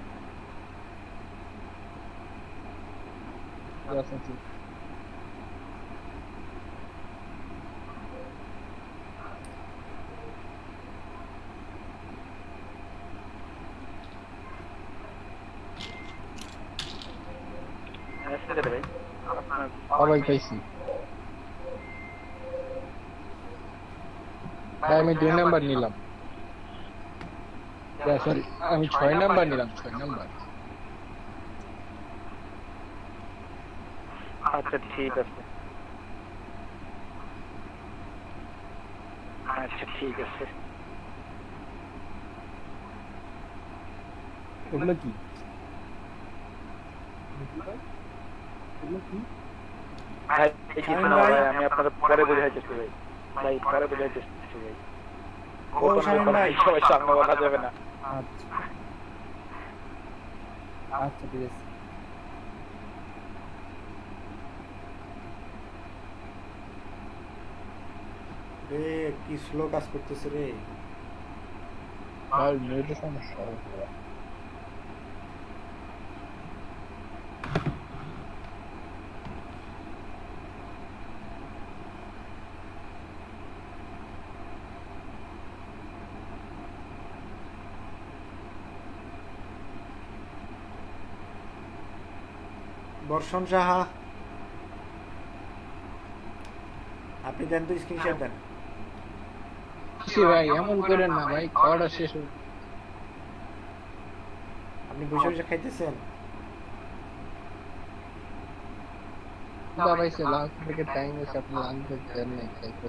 Speaker 7: মেসেঞ্জারে ভাই আপনার
Speaker 2: সবাই পাইছি ভাই। আমি 2 নাম্বার নিলাম, সরি আমি 6 নাম্বার নিলাম, 6 নাম্বার।
Speaker 7: আচ্ছা ঠিক আছে, আচ্ছা ঠিক আছে।
Speaker 2: এগুলো কি?
Speaker 7: ভাই এই কিছু না ভাই, আমি আপনাদের পরে বোঝাইতেছি ভাই, ভাই পরে বোঝাইতেছি ভাই।
Speaker 1: ও শামিম ভাই,
Speaker 7: সবাই সামনে বলা যাবে না।
Speaker 1: আচ্ছা আচ্ছা ঠিক আছে। রে কি স্লো কাজ করতেছে রে।
Speaker 2: ভাই নেটে সমস্যা হচ্ছে।
Speaker 1: বর্ষণ সাহা, আপনি দেন তো স্ক্রিনশট দেন।
Speaker 2: ভাই এমন করেন না ভাই, খাওয়াটা শেষ হয়ে
Speaker 1: আপনি বসে বসে খাইতেছেন?
Speaker 2: ভাই সে লাঞ্চ থেকে টাইম আছে, আপনি লাঞ্চ করতে নেই খাইতে।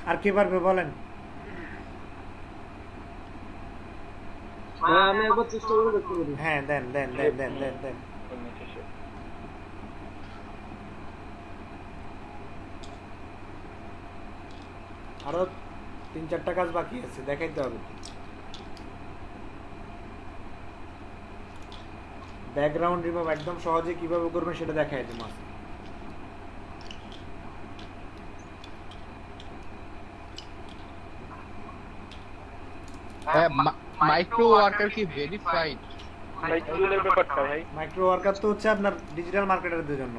Speaker 1: আর কে পারবে বলেন?
Speaker 5: ভাই আমি একবার চেষ্টা করে দেখতে পারি।
Speaker 1: হ্যাঁ দেন দেন দেন দেন দেন দেন। আরো 3-4টা কাজ বাকি আছে, দেখাইতে হবে। ব্যাকগ্রাউন্ড রিমুভ একদম সহজে কিভাবে করবেন সেটা দেখাই দিই মাস।
Speaker 2: হ্যাঁ মাইক্রো ওয়ার্কার কি ভেরিফাইড?
Speaker 7: ভাই চুলের ব্যাপারটা ভাই,
Speaker 1: মাইক্রো ওয়ার্কার তো হচ্ছে আপনার ডিজিটাল মার্কেটারদের জন্য।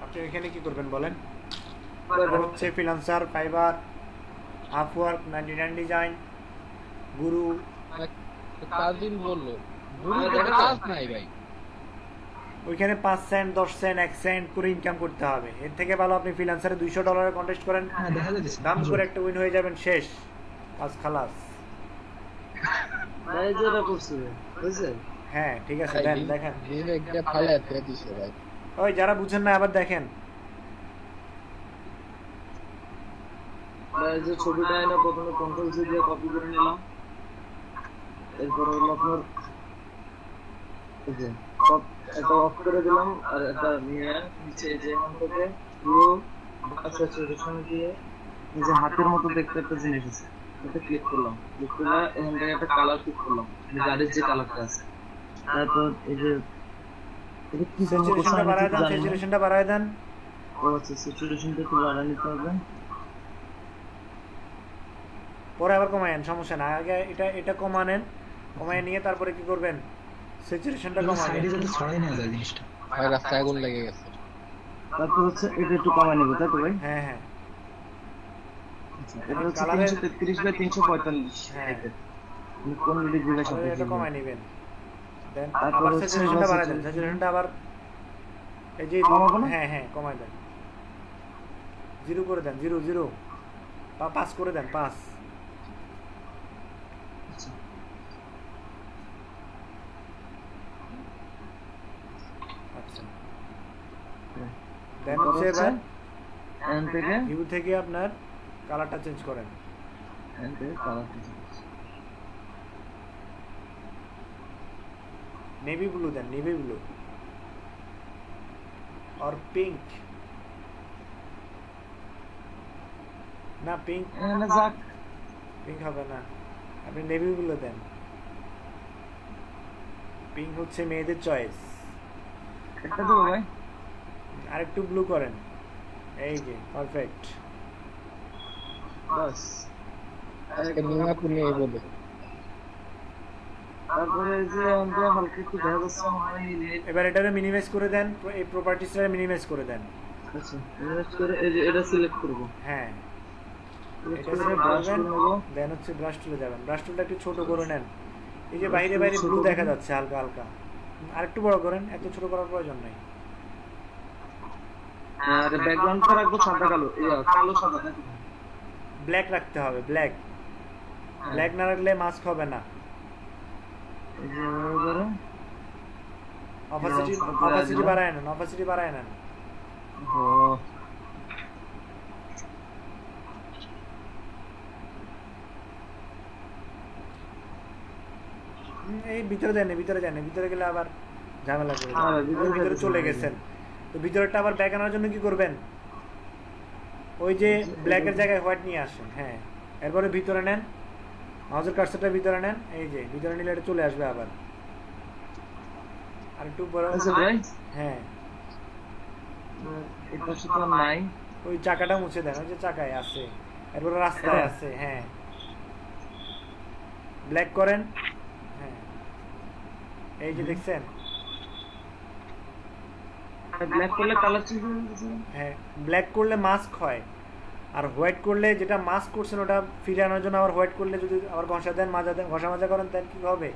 Speaker 1: আপনি এখানে কি করবেন বলেন? হচ্ছে ফ্রিল্যান্সার, ফাইবার, আপওয়ার্ক, 99 ডিজাইন, গুরু।
Speaker 2: কাজিন বললো গুরু কোনো কাজ নাই ভাই।
Speaker 1: ওইখানে 5 সেন্ট 10 সেন্ট 1 সেন্ট করে ইনকাম করতে হবে। এর থেকে ভালো আপনি ফ্রিল্যান্সারে $200 কন্টেস্ট করেন,
Speaker 8: হ্যাঁ দেখা যাচ্ছে
Speaker 1: দাম করে একটা উইন হয়ে যাবেন, শেষ কাজ খালাস।
Speaker 5: ভাই যেটা করছে বুঝছেন?
Speaker 1: হ্যাঁ ঠিক আছে, দেন দেখেন।
Speaker 2: দিনে একটা ফালে দিয়ে দিছে ভাই।
Speaker 1: ওই যারা বুঝেন না আবার দেখেন।
Speaker 5: ভাই যে ছবিটা এনে প্রথমে কন্ট্রোল সি দিয়ে কপি করে নিলাম, এরপর হলো আপনার এই যে এটা অফ করে দিলাম, আর এটা নিয়ে নিচে যে থেকে পুরো স্যাচুরেশন দিয়ে এই যে হাতের মতো দেখতে একটা জিনিস আছে, এটা ক্লিক করলাম, ক্লিক করে এখান থেকে একটা কালার পিক করলাম, এই গাড়ির যে কালারটা আছে। তারপর এই যে এটা কি জন্য
Speaker 1: স্যাচুরেশনটা বাড়ায় দেন, স্যাচুরেশনটা বাড়ায় দেন।
Speaker 5: ও আচ্ছা, স্যাচুরেশনটা একটু বাড়ায় নিতে হবে।
Speaker 1: পরে আবার কমায়েন, সমস্যা না। আগে এটা কমানেন, কমায় নিয়ে তারপরে কি করবেন, স্যাচুরেশনটা কমাবেন।
Speaker 8: সাইডে যাতে ছড়াই না যায় জিনিসটা।
Speaker 2: ভাই রাস্তায় আগুন লেগে গেছে।
Speaker 5: তারপর হচ্ছে এটা একটু কমায় নেব, তাই তো ভাই?
Speaker 1: হ্যাঁ হ্যাঁ
Speaker 5: এটা হচ্ছে
Speaker 1: কালারের
Speaker 5: 333 বাই 345।
Speaker 1: হ্যাঁ
Speaker 5: কোন লিডি জিজ্ঞাসা
Speaker 1: তাহলে এটা
Speaker 5: করতে
Speaker 1: কমায় নেবেন। দেন
Speaker 5: তারপর
Speaker 1: আবার
Speaker 5: হচ্ছে
Speaker 1: স্যাচুরেশনটা
Speaker 5: আবার
Speaker 1: বাড়ায় দেন, স্যাচুরেশনটা আবার এই যে
Speaker 5: কমাবো না?
Speaker 1: হ্যাঁ হ্যাঁ কমায় দেন, 0 করে দেন, 0 5 করে দেন, 5। আচ্ছা দেন
Speaker 5: তারপর
Speaker 1: হচ্ছে
Speaker 5: হচ্ছে
Speaker 1: এবার
Speaker 5: এখান থেকে
Speaker 1: হিউ থেকে আপনার কালারটা চেঞ্জ করেন।
Speaker 5: এখান থেকে কালার
Speaker 1: নেভি ব্লু দেন, নেভি ব্লু আর পিঙ্ক, না পিঙ্ক
Speaker 5: এখানে যাক
Speaker 1: পিঙ্ক হবে না, আপনি নেভি ব্লু দেন। পিঙ্ক হচ্ছে মেয়েদের চয়েস।
Speaker 5: একটা দেবো ভাই,
Speaker 1: আরেকটু ব্লু করেন, এই যে পারফেক্ট।
Speaker 5: বাস।
Speaker 2: মিনাপুর নিয়ে বলে
Speaker 5: তারপরে এই যে আমরা হালকা একটু দেখা যাচ্ছে মনে হয় নেট।
Speaker 1: এবার এটারে মিনিমাইজ করে দেন, এই প্রপার্টিসটা মিনিমাইজ করে দেন।
Speaker 5: আচ্ছা ইনভেস্ট করে এই যে এটা সিলেক্ট করব,
Speaker 1: হ্যাঁ
Speaker 5: সিলেক্ট
Speaker 1: এটা
Speaker 5: করে
Speaker 1: select
Speaker 5: ব্রাশ
Speaker 1: করবেন,
Speaker 5: করে নেব।
Speaker 1: দেন হচ্ছে ব্রাশ টুলে যাবেন। ব্রাশ টুলটা একটু ছোট করে নেন, এই যে বাইরে বাইরে
Speaker 5: ছোট
Speaker 1: ব্লু
Speaker 5: করে
Speaker 1: দেখা
Speaker 5: নেন।
Speaker 1: যাচ্ছে হালকা হালকা, আরেকটু বড় করেন, এত ছোট করার প্রয়োজন নাই।
Speaker 5: আর ব্যাকগ্রাউন্ডটা রাখবো সাদা কালো, কালো সাদা নাকি?
Speaker 1: ব্ল্যাক রাখতে হবে, ব্ল্যাক।
Speaker 5: হ্যাঁ।
Speaker 1: ব্ল্যাক না রাখলে মাস্ক হবে না।
Speaker 5: এই যে এবারে
Speaker 1: অপাসিটি
Speaker 5: Yeah,
Speaker 1: অপাসিটি
Speaker 5: yeah.
Speaker 1: বাড়ায় নেন, অপাসিটি বাড়ায় নেন।
Speaker 5: ও
Speaker 1: এই ভিতরে যান, ভিতরে যান, ভিতরে গেলে আবার ঝামেলা করে
Speaker 5: হ্যাঁ,
Speaker 1: দেয়।
Speaker 5: ভিতরে
Speaker 1: ওই ভিতরে
Speaker 5: যাচ্ছি,
Speaker 1: চলে
Speaker 5: হ্যাঁ।
Speaker 1: গেছেন, তো ভিতরটা আবার ব্যাক আনার জন্য কি করবেন, ওই যে ব্ল্যাকের জায়গায় হোয়াইট নিয়ে আসেন। হ্যাঁ, এরপরে ভিতরে নেন, মাউসের কার্সারটা ভিতরে নেন, এই যে ভিতরে নিলে এটা চলে আসবে আবার। আর একটু বড়,
Speaker 5: আচ্ছা ভাই,
Speaker 1: হ্যাঁ
Speaker 5: এটা শুধু নাই।
Speaker 1: ওই চাকাটা মুছে দেন, ওই যে চাকায় আছে, এরপরে রাস্তায় আছে। হ্যাঁ, ব্ল্যাক করেন। হ্যাঁ, এই যে দেখছেন,
Speaker 5: ব্ল্যাক করলে কালার চেঞ্জ হয়ে যাচ্ছে।
Speaker 1: হ্যাঁ ব্ল্যাক করলে মাস্ক হয়, আর হোয়াইট করলে যেটা মাস্ক করছেন ওটা ফিরে আনার জন্য আবার হোয়াইট করলে যদি আবার ঘষা দেন, মাজা দেন, ঘষা মাজা করেন, তাহলে কি হবে,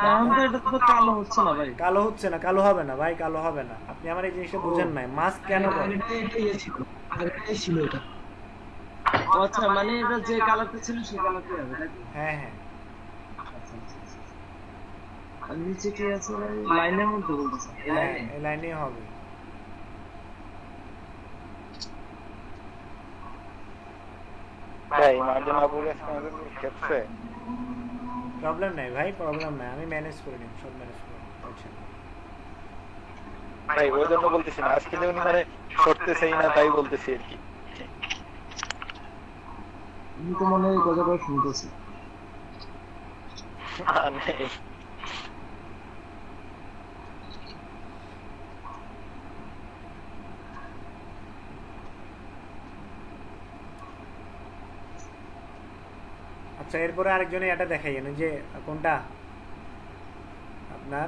Speaker 5: এখন তো এটা তো কালো হচ্ছে না ভাই।
Speaker 1: কালো হচ্ছে না। কালো হবে না ভাই, কালো হবে না। আপনি আমার এই জিনিসটা বুঝেন নাই, মাস্ক কেন করেন।
Speaker 8: এটাই ছিল, আরেকটাই ছিল এটা।
Speaker 5: ও আচ্ছা, মানে এটা যে কালারটা ছিল সেই কালারটাই হবে নাকি?
Speaker 1: হ্যাঁ হ্যাঁ,
Speaker 5: আচ্ছা আচ্ছা আচ্ছা। আর নিচে কি আছে ভাই? লাইনের মধ্যে বলতেছে এই
Speaker 1: হ্যাঁ
Speaker 5: লাইনে।
Speaker 1: এই লাইনেই হবে।
Speaker 7: ভাই মার্জিন আবুল খেপছে।
Speaker 1: প্রবলেম নাই ভাই, প্রবলেম নাই, আমি ম্যানেজ করে নিব, সব ম্যানেজ করে নিব, টেনশন নেই।
Speaker 7: ভাই ওই জন্য বলতেছি না, আজকে যে উনি মানে সরতেছেই না তাই বলতেছি আর কি।
Speaker 5: আমি তো মনে হয় কথাটা শুনতেছি।
Speaker 7: নেই
Speaker 1: আচ্ছা, এরপরে আরেকজনে এটা দেখাইয়েন, যে কোনটা আপনার।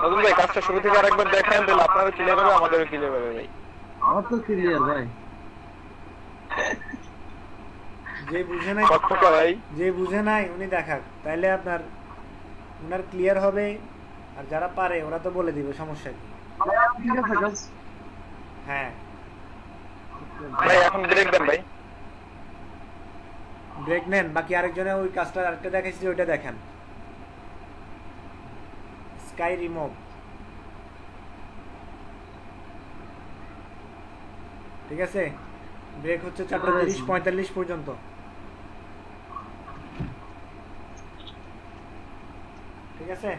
Speaker 7: নজরুল ভাই কাজটা শুরু থেকে আরেকবার দেখেন, তাহলে আপনারও ক্লিয়ার হবে, আমাদেরও ক্লিয়ার হবে ভাই।
Speaker 5: আমার তো ক্লিয়ার ভাই।
Speaker 1: যে বুঝে নাই,
Speaker 7: কতটা ভাই
Speaker 1: যে বুঝে নাই উনি দেখাক, তাইলে আপনার উনার ক্লিয়ার হবে, আর যারা পারে ওরা তো বলে দিবে, সমস্যা কি।
Speaker 5: ঠিক আছে গাছ।
Speaker 1: হ্যাঁ,
Speaker 7: ভাই এখন ব্রেক দেন ভাই।
Speaker 1: ব্রেক নেন, বাকি আরেকজনে ওই কাজটা আরেকটা দেখাইছি, ওইটা দেখেন। স্কাই রিমুভ, ঠিক আছে। ব্রেক হচ্ছে 4:30-45 পর্যন্ত। ঠিক আছে,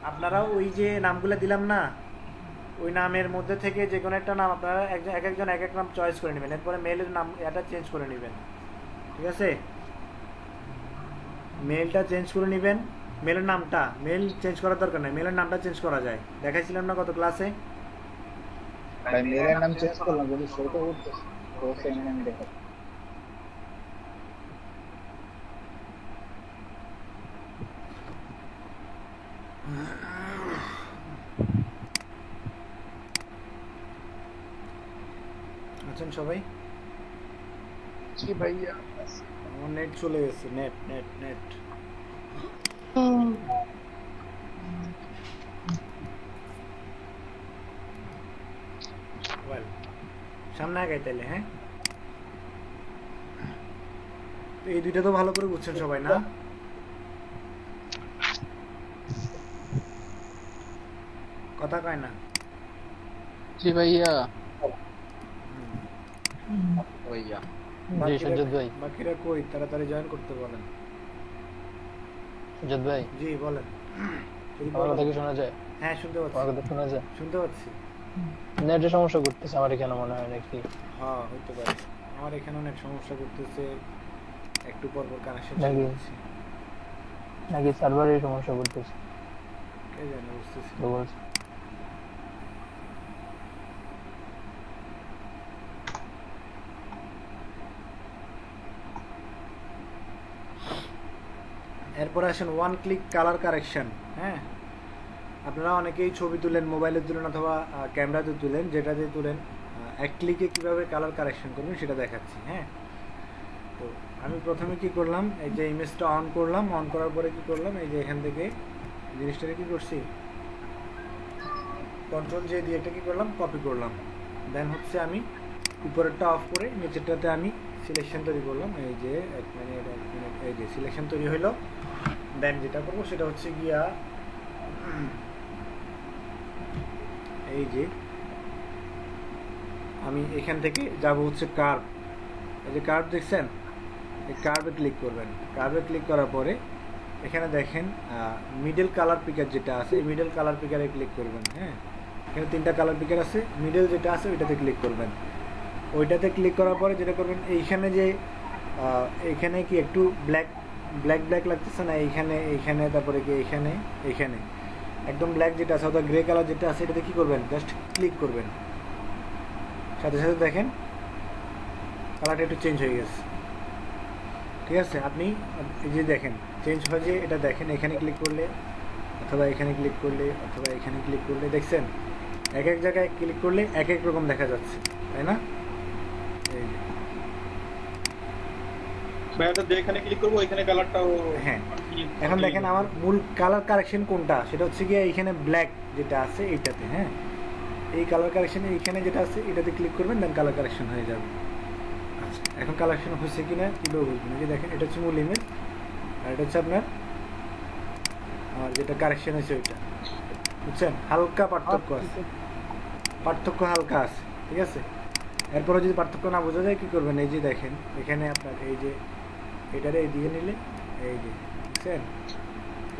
Speaker 1: আপনারা ওই যে নামগুলো দিলাম না, ওই নামের মধ্যে থেকে যে কোনো একটা নাম আপনারা এক একজন এক এক নাম চয়েস করে নেবেন, এরপরে মেলের নাম এটা চেঞ্জ করে নেবেন। ঠিক আছে, মেলটা চেঞ্জ করে নেবেন, মেলের নামটা, মেল চেঞ্জ করার দরকার নেই, মেলের নামটা চেঞ্জ করা যায়, দেখাইছিলাম না কত ক্লাসে।
Speaker 3: ভাই মেয়ের নাম চেঞ্জ করলাম, যদি শো তো করতে তো সেম নাম দেখো।
Speaker 1: আছেন সবাই?
Speaker 2: জি ভাইয়া।
Speaker 1: আমার নেট চলে গেছে, নেট নেট নেট। ওয়েল, সামনে আগাই তাইলে। হ্যাঁ, তো এই দুইটা তো ভালো করে বুঝছেন সবাই না? কথা কয় না?
Speaker 2: জি ভাইয়া।
Speaker 1: হুম।
Speaker 2: ভাইয়া
Speaker 9: জি সঞ্জিত ভাই।
Speaker 1: বাকিরা কই, তাড়াতাড়ি জয়েন করতে বলেন।
Speaker 9: সঞ্জিত ভাই,
Speaker 1: জি বলেন। যদি
Speaker 9: আমার
Speaker 1: বলেন।
Speaker 9: কথা কি শোনা যায়?
Speaker 1: হ্যাঁ শুনতে
Speaker 9: আমার
Speaker 1: পাচ্ছি,
Speaker 9: কথা শোনা যায়?
Speaker 1: শুনতে পাচ্ছি।
Speaker 9: নেটের সমস্যা করতেছে আমার এখানে মনে হয় নাকি?
Speaker 1: হ্যাঁ হইতে পারে, আমার এখানে অনেক সমস্যা করতেছে, একটু পর পর কানেকশন
Speaker 9: নাকি?
Speaker 1: করতেছি।
Speaker 9: নাকি সার্ভারের সমস্যা করতেছে?
Speaker 1: কে জানে, বুঝতেছি না।
Speaker 9: তো বলছে
Speaker 1: এরপরে আসেন ওয়ান ক্লিক কালার কারেকশন। হ্যাঁ, আপনারা অনেকেই ছবি তুলেন, মোবাইলে তুলেন অথবা ক্যামেরাতে তুলেন, যেটাতে তুলেন, এক ক্লিকে কিভাবে কালার কারেকশন করবেন সেটা দেখাচ্ছি। হ্যাঁ, তো আমি প্রথমে কি করলাম, এই যে ইমেজটা অন করলাম, অন করার পরে কি করলাম, এই যে এখান থেকে জিনিসটাকে কি করছি, কন্ট্রোল জে দিয়ে এটা কি করলাম, কপি করলাম। দেন হচ্ছে আমি উপরেরটা অফ করে নিচেরটাতে আমি সিলেকশন তৈরি করলাম। এই যে এক মিনিট, এই যে সিলেকশন তৈরি হলো। দেন যেটা করবো সেটা হচ্ছে গিয়া এই যে আমি এখান থেকে যাব হচ্ছে কার্ভ। এই যে কার্ভ দেখছেন, এই কার্ভে ক্লিক করবেন। কার্ভে ক্লিক করার পরে এখানে দেখেন মিডল কালার পিকার যেটা আছে, এই মিডল কালার পিকারে ক্লিক করবেন। হ্যাঁ, এখানে 3টা কালার পিকার আছে, মিডল যেটা আছে ওইটাতে ক্লিক করবেন। ওইটাতে ক্লিক করার পরে যেটা করবেন, এইখানে যে এইখানে কি একটু ব্ল্যাক ব্ল্যাক ব্ল্যাক লাগতেছে না, এইখানে তারপরে কি এইখানে একদম ব্ল্যাক যেটা আছে অথবা গ্রে কালার যেটা আছে এটাতে কী করবেন, জাস্ট ক্লিক করবেন। সাথে সাথে দেখেন কালারটা একটু চেঞ্জ হয়ে গেছে। ঠিক আছে, আপনি এই যে দেখেন চেঞ্জ হয়ে যে এটা দেখেন, এখানে ক্লিক করলে অথবা এখানে ক্লিক করলে অথবা এখানে ক্লিক করলে দেখছেন এক এক জায়গায় ক্লিক করলে এক এক রকম দেখা যাচ্ছে, তাই না? এই যে
Speaker 10: ভাইয়াটা যেখানে ক্লিক করবো ওইখানে কালারটাও।
Speaker 1: হ্যাঁ, এখন দেখেন আমার মূল কালার কারেকশন কোনটা, সেটা হচ্ছে গিয়ে এইখানে ব্ল্যাক যেটা আছে এইটাতে। হ্যাঁ, এই কালার কারেকশনে এইখানে যেটা আছে এটাতে ক্লিক করবেন, দেন কালার কারেকশন হয়ে যাবে। আচ্ছা, এখন কালেকশন হয়েছে কিনা কীভাবে বুঝবেন, যে দেখেন এটা হচ্ছে মূল ইমেজ আর এটা হচ্ছে আপনার যেটা কারেকশন হয়েছে ওইটা, বুঝছেন? হালকা পার্থক্য আছে, পার্থক্য হালকা আছে। ঠিক আছে, এরপরে যদি পার্থক্য না বোঝা যায় কী করবেন, এই যে দেখেন এখানে আপনার এই যে এটারে এই দিকে নিলে এই যে বুঝছেন,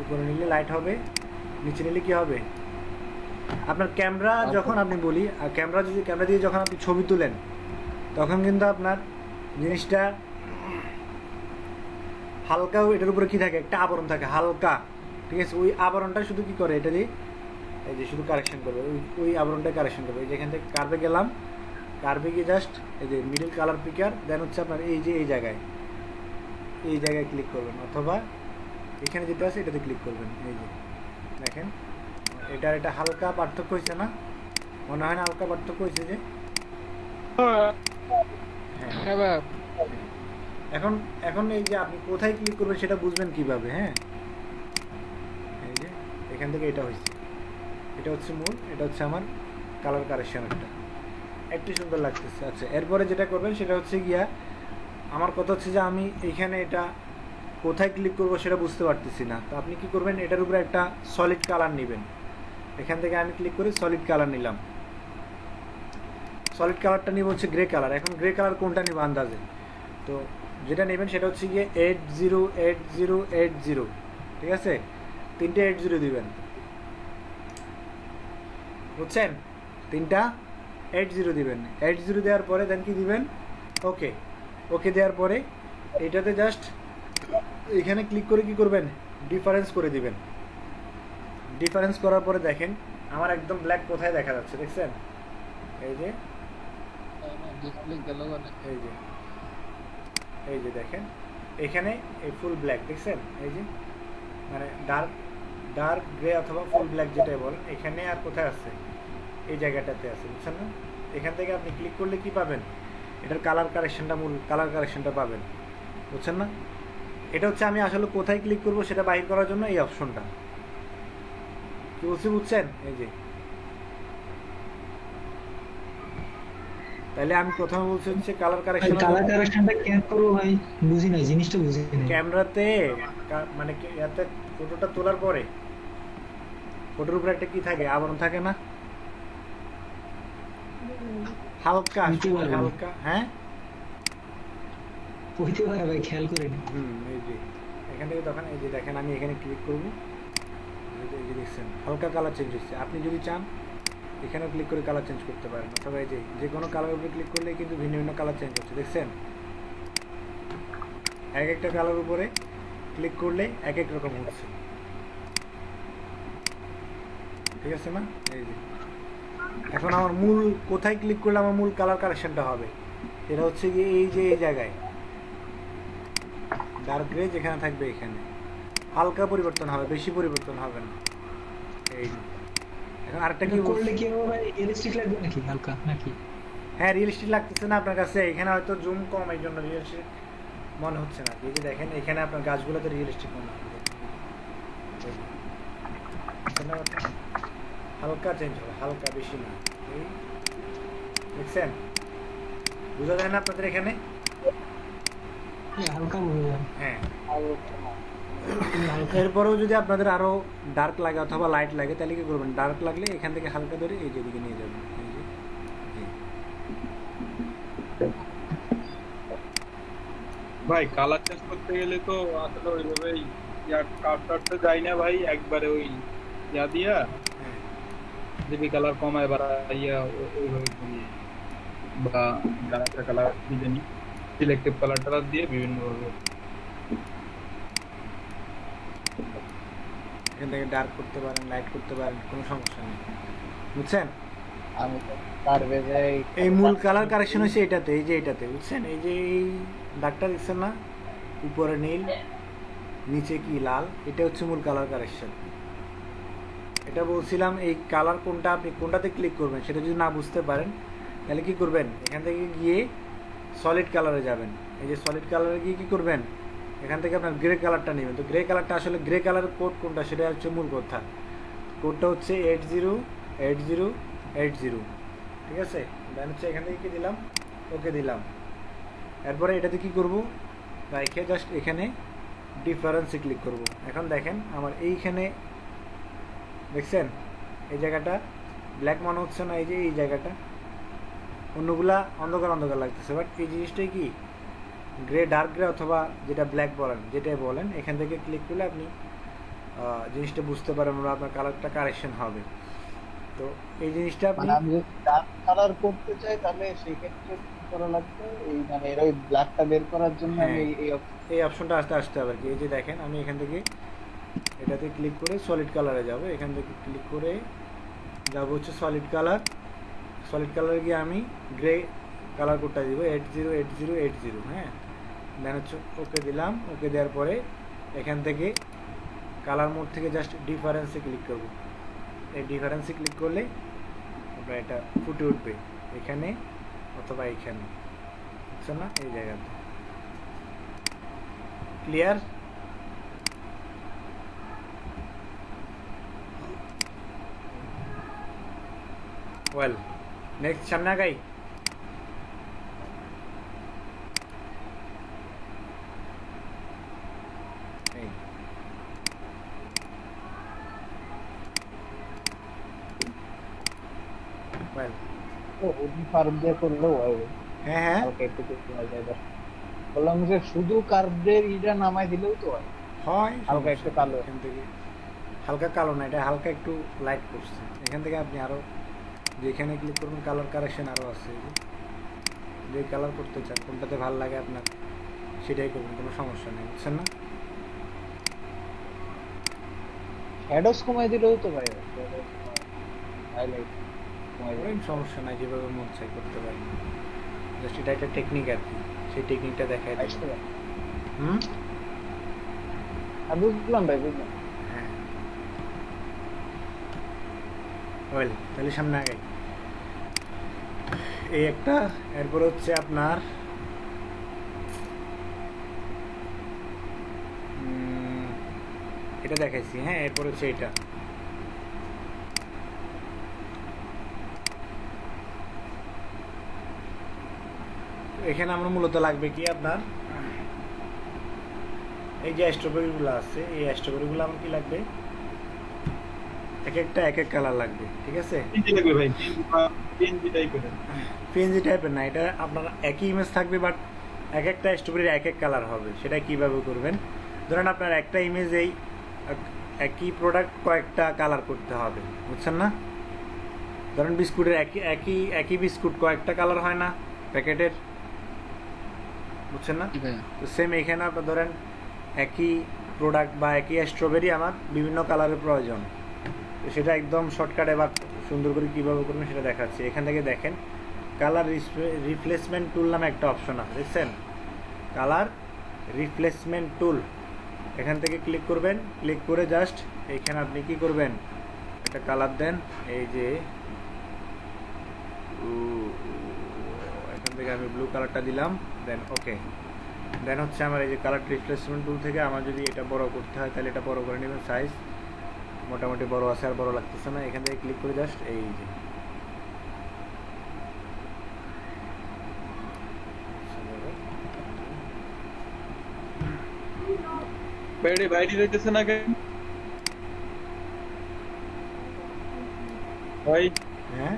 Speaker 1: উপরে নিলে লাইট হবে, নিচে নিলে কী হবে, আপনার ক্যামেরা যখন আপনি বলি ক্যামেরা দিয়ে যখন আপনি ছবি তুলেন তখন কিন্তু আপনার জিনিসটা হালকা, এটার উপরে কি থাকে, একটা আবরণ থাকে হালকা। ঠিক আছে, ওই আবরণটা শুধু কি করে, এটা দিয়ে এই যে শুধু কারেকশন করবে, ওই আবরণটা কারেকশন করবে। এই যে এখান থেকে কার্ভে গেলাম, কার্ভে গিয়ে জাস্ট এই যে মিডল কালার পিকার, দেন হচ্ছে আপনার এই যে এই জায়গায় ক্লিক করবেন অথবা এখানে যেটা আছে এটাতে ক্লিক করবেন। এই যে দেখেন এটা হালকা পার্থক্য হয়েছে না, মনে হয় না হালকা পার্থক্য হয়েছে যে? হ্যাঁ, এখন এই যে আপনি কোথায় ক্লিক করবেন সেটা বুঝবেন কিভাবে? হ্যাঁ, এই যে এখান থেকে এটা হয়েছে, এটা হচ্ছে মূল, এটা হচ্ছে আমার কালার কারেকশন, একটু সুন্দর লাগতেছে। আচ্ছা, এরপরে যেটা করবেন সেটা হচ্ছে গিয়া, আমার কথা হচ্ছে যে আমি এইখানে এটা কোথায় ক্লিক করব সেটা বুঝতে পারতেছি না, তো আপনি কি করবেন, এটার উপরে একটা সলিড কালার নেবেন। এখান থেকে আমি ক্লিক করে সলিড কালার নিলাম, সলিড কালারটা নিব হচ্ছে গ্রে কালার। এখন গ্রে কালার কোনটা নিব আন্দাজে, তো যেটা নেবেন সেটা হচ্ছে গিয়ে 808080। ঠিক আছে, 3টে 80 দিবেন, বুঝছেন? 3টা 80 দিবেন। 80 দেওয়ার পরে দেন কি দিবেন, ওকে দেওয়ার পরে এটাতে জাস্ট এখানে ক্লিক করে কি করবেন, ডিফারেন্স করে দিবেন। ডিফারেন্স করার পরে দেখেন আমার একদম ব্ল্যাক কোথায় দেখা যাচ্ছে, দেখছেন? এই যে এই যে দেখেন এখানে এই ফুল ব্ল্যাক দেখছেন, এই যে মানে ডার্ক গ্রে অথবা ফুল ব্ল্যাক যেটাই বলেন, এখানে আর কোথায় আছে, এই জায়গাটাতে আছে, বুঝছেন না? এখান থেকে আপনি ক্লিক করলে কি পাবেন, এটার কালার কারেকশনটা, মূল কালার কারেকশনটা পাবেন, বুঝছেন না? এটা হচ্ছে আমি আসলে কোথায় ক্লিক করব সেটা বাইর করার জন্য এই অপশনটা, কি বলছি বুঝছেন? এই যে তাহলে আমি প্রথমে বলছি হচ্ছে কালার কারেকশন
Speaker 8: কালার কারেকশনটা কেন করবো ভাই? বুঝি নাই, জিনিসটা বুঝি নাই।
Speaker 1: ক্যামেরাতে মানে ইয়াতে ফটোটা তোলার পরে ফটোর উপরে একটা কি থাকে, আবরণ থাকে না, হালকা হালকা, হ্যাঁ
Speaker 8: হইতে পারে ভাই, খেয়াল করে নি।
Speaker 1: এই যে এখান থেকে তখন এই যে দেখেন আমি এখানে ক্লিক করবো, এই যে দেখছেন হালকা কালার চেঞ্জ হচ্ছে। আপনি যদি চান এখানেও ক্লিক করে কালার চেঞ্জ করতে পারেন, অথবা এই যে কোনো কালার উপরে ক্লিক করলে কিন্তু ভিন্ন ভিন্ন কালার চেঞ্জ হচ্ছে, দেখছেন এক একটা কালার উপরে ক্লিক করলে এক এক রকম হচ্ছে, ঠিক আছে না? এই যে এখন আমার মূল কোথায় ক্লিক করলে আমার মূল কালার কারেকশনটা হবে, এটা হচ্ছে গিয়ে এই যে এই জায়গায় ডার্ক গ্রে যেখানে থাকবে এখানে হালকা পরিবর্তন হবে, বেশি পরিবর্তন হবে না। এই এখন আরেকটা কি
Speaker 8: করলে কি হবে ভাই, রিয়েলিস্টিক লাগবে নাকি হালকা নাকি?
Speaker 1: হ্যাঁ রিয়েলিস্টিক লাগতেছে না আপনার কাছে, এখানে হয়তো জুম কম এই জন্য রিয়েলিস্টিক মনে হচ্ছে না। এই যে দেখেন এখানে আপনার গাছগুলোতে রিয়েলিস্টিক মনে হবে, হালকা চেঞ্জ হবে, হালকা বেশি না। এই দেখছেন বোঝা যায় না আপনাদের এখানে?
Speaker 8: হালকা বোঝা যায়।
Speaker 1: হ্যাঁ এরপরেও যদি আপনাদের আরো ডার্ক লাগে অথবা লাইট লাগে তাহলে কি করবেন, ডার্ক লাগলে এখান থেকে হালকা ধরে এই যে দিকে নিয়ে যাবেন, এই যে
Speaker 10: ভাই কালার চেঞ্জ করতে গেলে তো আসলে ওইভাবে কাটতে যাই না ভাই, একবারে ওই ইয়া দিয়া জিবি কালার কমায় বাড়াইয়া ওইভাবে করি, বা যারা কালার ডিজাইন সিলেক্টিভ কালার টালার দিয়ে বিভিন্ন ভাবে
Speaker 1: এখান থেকে ডার্ক করতে পারেন, লাইট করতে পারেন, কোনো সমস্যা নেই, বুঝছেন?
Speaker 3: আমি তার বেজে
Speaker 1: এই মূল কালার কারেকশন হচ্ছে এটাতে, এই যে এটাতে, বুঝছেন? এই যে এই দাগটা দেখছেন না, উপরে নীল নিচে কি লাল, এটা হচ্ছে মূল কালার কারেকশন। এটা বলছিলাম এই কালার কোনটা, আপনি কোনটাতে ক্লিক করবেন সেটা যদি না বুঝতে পারেন তাহলে কি করবেন, এখান থেকে গিয়ে সলিড কালারে যাবেন। এই যে সলিড কালারে গিয়ে কি করবেন, এখান থেকে আপনার গ্রে কালারটা নেবেন। তো গ্রে কালারটা আসলে গ্রে কালারের কোড কোনটা সেটা হচ্ছে মূল কথা, কোডটা হচ্ছে 808080, ঠিক আছে? দেন হচ্ছে এখান থেকে কি দিলাম, ওকে দিলাম। এরপরে এটাতে কি করব, রাইখে জাস্ট এখানে ডিফারেন্সে ক্লিক করব। এখন দেখেন আমার এইখানে দেখছেন এই জায়গাটা ব্ল্যাক মনে হচ্ছে না, এই যে এই জায়গাটা অন্যগুলা অন্ধকার অন্ধকার লাগতেছে, বাট এই জিনিসটাই কি গ্রে, ডার্ক গ্রে অথবা যেটা ব্ল্যাক বলেন, যেটাই বলেন, এখান থেকে ক্লিক করলে আপনি জিনিসটা বুঝতে পারেন বা আপনার কালারটা কারেকশন হবে। তো এই জিনিসটা
Speaker 3: মানে আমি যদি ডার্ক কালার করতে চাই তাহলে সেই ক্ষেত্রে কি করা লাগবে, এই মানে এর ওই ব্ল্যাকটা বের করার জন্য আমি
Speaker 1: এই অপশনটা আসতে হবে আর কি। এই যে দেখেন আমি এখান থেকে এটাতে ক্লিক করে সলিড কালারে যাব, এখান থেকে ক্লিক করে যাব হচ্ছে সলিড কালার, সলিড কালারে গিয়ে আমি গ্রে কালার কোডটা দিব 808080, হ্যাঁ দেন হচ্ছে ওকে দিলাম। ওকে দেওয়ার পরে এখান থেকে কালার মোড থেকে জাস্ট ডিফারেন্সে ক্লিক করব। এই ডিফারেন্সে ক্লিক করলে আপনার এটা ফুটে উঠবে এখানে অথবা এইখানে, বুঝছেন না? এই জায়গাতে ক্লিয়ার? ওয়েল নেক্সট সামনে আগাই।
Speaker 3: কার্ভ দিয়ে করলেও হয়।
Speaker 1: হ্যাঁ হ্যাঁ
Speaker 3: বললাম যে শুধু কার্ভ দিয়ে এটা নামাই দিলেও তো হয়।
Speaker 1: হয়
Speaker 3: হালকা একটু কালো,
Speaker 1: এখান থেকে হালকা কালো না, এটা হালকা একটু লাইট করছে। এখান থেকে আপনি আরো যেখানে ক্লিক করবেন কালার কারেকশন আরো আছে, যে কালার করতে চান কোনটাতে ভালো লাগে আপনার সেটাই করবেন, কোনো সমস্যা নেই, বুঝছেন না?
Speaker 3: শ্যাডোজ কমাই দিলেও তো ভাই, হাইলাইট কমাই দিলে
Speaker 1: সমস্যা নাই, যেভাবে মন চাই করতে পারেন। জাস্ট এটা একটা টেকনিক আর কি, সেই টেকনিকটা দেখাই দিই।
Speaker 3: বুঝলাম ভাই, বুঝলাম।
Speaker 1: হ্যাঁ ওয়েল তাহলে সামনে আগে এই একটা, এরপর হচ্ছে আপনার এটা দেখাইছি, হ্যাঁ এরপর হচ্ছে এটা এখানে আমরা মূলত লাগবে কি আপনার এই যে স্ট্রবেরিগুলো আছে, এই স্ট্রবেরিগুলো আমার কি লাগবে, এক একটা এক এক কালার লাগবে, ঠিক আছে?
Speaker 10: পিএনজি লাগবে ভাই, পিএনজি টাইপের।
Speaker 1: পিএনজি টাইপের না, এটা আপনার একই ইমেজ থাকবে বাট এক একটা স্ট্রবেরির এক এক কালার হবে। সেটা কিভাবে করবেন, ধরেন আপনার একটা ইমেজেই একই প্রোডাক্ট কয়েকটা কালার করতে হবে, বুঝছেন না? ধরেন বিস্কুটের একই বিস্কুট কয়েকটা কালার হয় না প্যাকেটের, বুঝছেন না? তো সেম এখানে আপনার ধরেন একই প্রোডাক্ট বা একই স্ট্রবেরি আমার বিভিন্ন কালারের প্রয়োজন, তো সেটা একদম শর্টকাটে বা সুন্দর করে কীভাবে করবেন সেটা দেখাচ্ছি। এখান থেকে দেখেন কালার রিপ্লেসমেন্ট টুল নামে একটা অপশন আছে, দেখছেন? কালার রিপ্লেসমেন্ট টুল, এখান থেকে ক্লিক করবেন, ক্লিক করে জাস্ট এইখানে আপনি কি করবেন, একটা কালার দেন, এই যে এখান থেকে আমি ব্লু কালারটা দিলাম, দেন ওকে। দেন হচ্ছে আমার এই যে কালার রিপ্লেসমেন্ট টুল থেকে আমার যদি এটা বড় করতে হয় তাহলে এটা বড় করে নেবেন, সাইজ মোটামুটি বড় আছে, আর বড় লাগতেছে না। এখান থেকে ক্লিক করে জাস্ট এই যে
Speaker 10: বাইরে রইতেছে না কেন ভাই?
Speaker 1: হ্যাঁ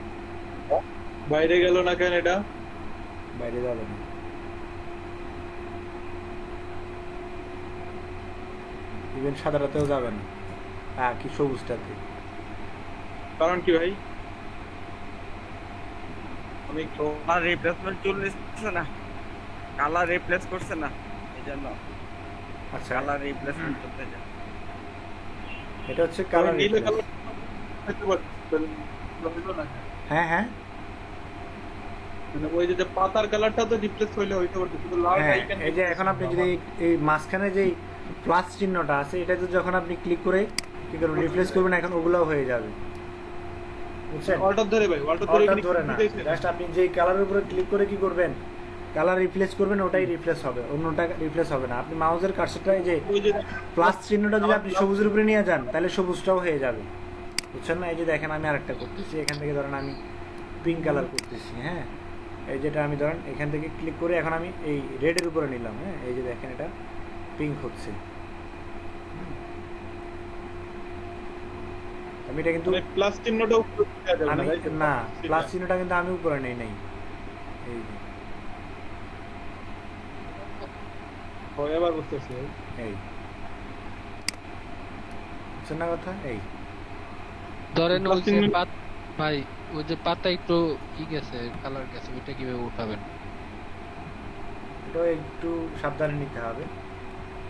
Speaker 10: বাইরে গেল না কেন? এটা
Speaker 1: বাইরে যাবে না, ইভেন সাদাটাতেও যাবে না, কি সবুজটাতে।
Speaker 10: কারণ কি ভাই? আমি
Speaker 11: কালার রিপ্লেসমেন্ট টুল নিচ্ছে না, কালার রিপ্লেস করছে না, এইজন্য।
Speaker 1: আচ্ছা,
Speaker 11: কালার রিপ্লেসমেন্ট করতে যায়,
Speaker 1: এটা হচ্ছে কালার রিপ্লেস। হ্যাঁ হ্যাঁ,
Speaker 10: মানে ওই যে পাতার কালারটা তো রিপ্লেস হইলে হইতে পারতো, কিন্তু লাল আইকন
Speaker 1: এই যে এখন আপনি যদি এই মাঝখানে যে প্লাস চিহ্নটা আছে এটাতে যখন আপনি ক্লিক করে কি করবেন, রিপ্লেস করবেন, এখন ওগুলোও হয়ে যাবে, বুঝছেন?
Speaker 10: অল্টার ধরে ভাই, অল্টার
Speaker 1: ধরে না, জাস্ট আপনি যে কালারের উপরে ক্লিক করে কি করবেন, কালার রিপ্লেস করবেন, ওটাই রিপ্লেস হবে, অন্যটা রিপ্লেস হবে না। আপনি মাউসের কার্সরটা এই যে প্লাস চিহ্নটা যদি আপনি সবুজের উপরে নিয়ে যান তাহলে সবুজটাও হয়ে যাবে, বুঝছেন না? এই যে দেখেন আমি আরেকটা করতেছি, এখান থেকে ধরেন আমি পিঙ্ক কালার করতেছি, হ্যাঁ, এই যেটা আমি ধরেন এখান থেকে ক্লিক করে এখন আমি এই রেডের উপরে নিলাম, হ্যাঁ, এই যে দেখেন এটা পিঙ্ক হচ্ছে। আমি এটা কিন্তু
Speaker 10: প্লাস চিহ্নটা
Speaker 1: আমি না, প্লাস চিহ্নটা কিন্তু আমি উপরে নেই নাই, এই যে
Speaker 10: হয় আবার বুঝতেছি,
Speaker 1: এই বুঝছেন না কথা? এই
Speaker 2: ধরেন ওই যে ভাই ওই যে পাতা একটু কি গেছে, কালার গেছে, ওইটা কিভাবে উঠাবেন?
Speaker 1: এটা একটু সাবধানে নিতে হবে,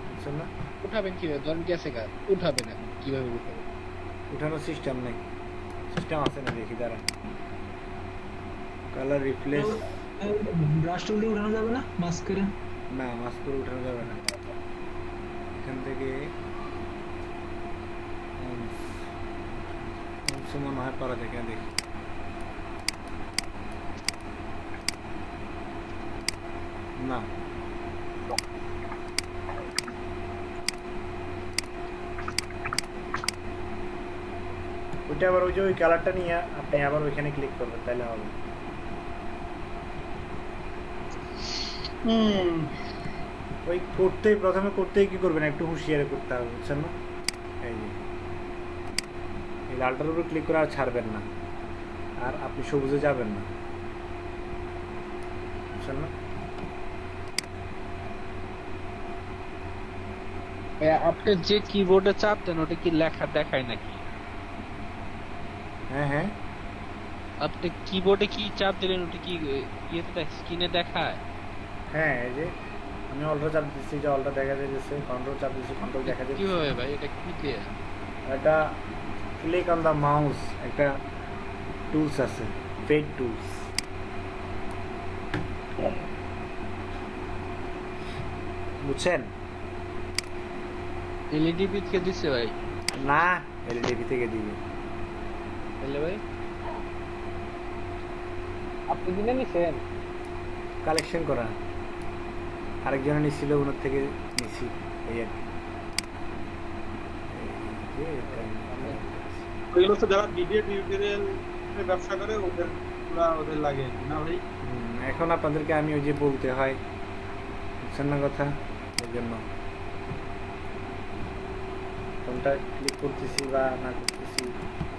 Speaker 1: বুঝছেন না?
Speaker 2: উঠাবেন কিভাবে? ধরেন গেছে গা, উঠাবেন এখন কিভাবে উঠাবেন?
Speaker 1: উঠানোর সিস্টেম নেই, সিস্টেম আছে না, দেখি দাঁড়া। কালার রিপ্লেস
Speaker 8: ব্রাশ টুল দিয়ে উঠানো যাবে না মাস্ক করে?
Speaker 1: না, মাস্ক করে উঠানো যাবে না। এখান থেকে মনে হয় পারা থেকে দেখি, না ওইটা আবার ওই যে ওই কালারটা নিয়ে আপনি আবার ওইখানে ক্লিক করবেন, তাহলে হবে। ওই প্রথমে করতেই কি করবেন, একটু হুঁশিয়ারি করতে হবে, বুঝছেন না? এই যে এই লালটার উপর ক্লিক করে আর ছাড়বেন না, আর আপনি সবুজে যাবেন না, বুঝছেন না?
Speaker 2: আপনি যে কিবোর্ডে চাপ দেন ওটা কি লেখা দেখায় নাকি?
Speaker 1: হ্যাঁ হ্যাঁ,
Speaker 2: আপনি কিবোর্ডে কি চাপ দিলেন ওটা কি ইয়েতে স্ক্রিনে দেখায়?
Speaker 1: হ্যাঁ, এই যে আমি অল্টার চাপ দিচ্ছি, যে অল্টার দেখা যাচ্ছে, কন্ট্রোল চাপ দিচ্ছি, কন্ট্রোল দেখা যাচ্ছে।
Speaker 2: কিভাবে ভাই এটা কি দিয়ে?
Speaker 1: এটা ক্লিক অন দা মাউস, একটা টুলস আছে, ফেড টুলস, বুঝছেন?
Speaker 2: এলইডি থেকে দিছে ভাই?
Speaker 1: না, এলইডি থেকে দিবে।
Speaker 2: তাহলে ভাই
Speaker 9: আপনি কিনে নিছেন?
Speaker 1: কালেকশন করা, আরেকজনে নিছিল, ওনার থেকে নিছি, এই আর কি।
Speaker 10: ওইগুলো তো যারা ভিডিও টিউটোরিয়াল ব্যবসা করে ওদের লাগে না ভাই?
Speaker 1: এখন আপনাদেরকে আমি ওই যে বলতে হয়, বুঝছেন না কথা, ওই জন্য কোনটা ক্লিক করতেছি বা না করতেছি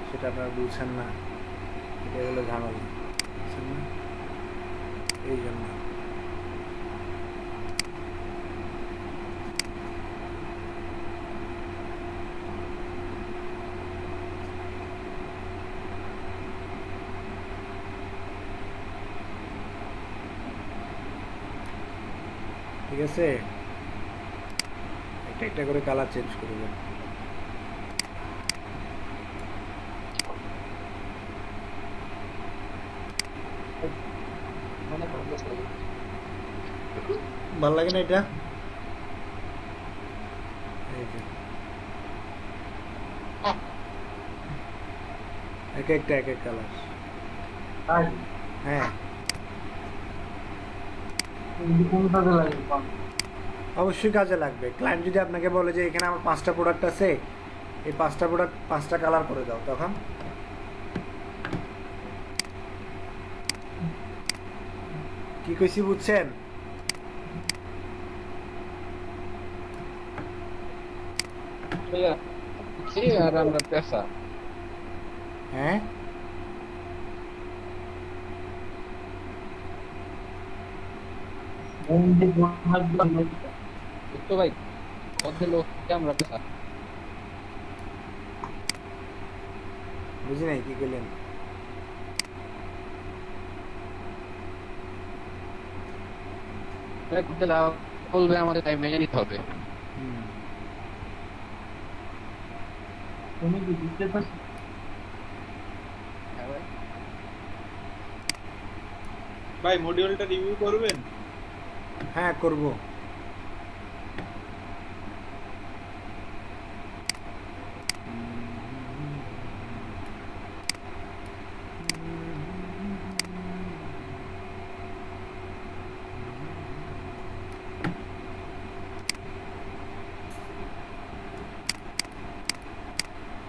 Speaker 1: সেটা আপনারা বুঝছেন না, এটা হলো ঝামেলা, বুঝছেন না, এই জন্য। ঠিক আছে, একটা একটা করে কালার চেঞ্জ করবেন। ভালো লাগে না এটা? এই যে এক একটা এক এক কালার। হ্যাঁ, অবশ্যই কাজে লাগবে। ক্লায়েন্ট যদি আপনাকে বলে যে এখানে আমার 5টা প্রোডাক্ট আছে, এই 5টা প্রোডাক্ট 5টা কালার করে দাও, তখন কি কইছি বুঝছেন?
Speaker 2: আর আমরা পেশা
Speaker 1: হ্যাঁ,
Speaker 2: তো ভাই অর্ধেক লোক আমরা পেশা
Speaker 1: বুঝি নাই কি করলেন।
Speaker 2: বলবে আমাদের টাইম মেনে নিতে হবে।
Speaker 4: তুমি কি বুঝতে পারছো?
Speaker 10: ভাই মডিউলটা রিভিউ করবেন?
Speaker 1: হ্যাঁ করব।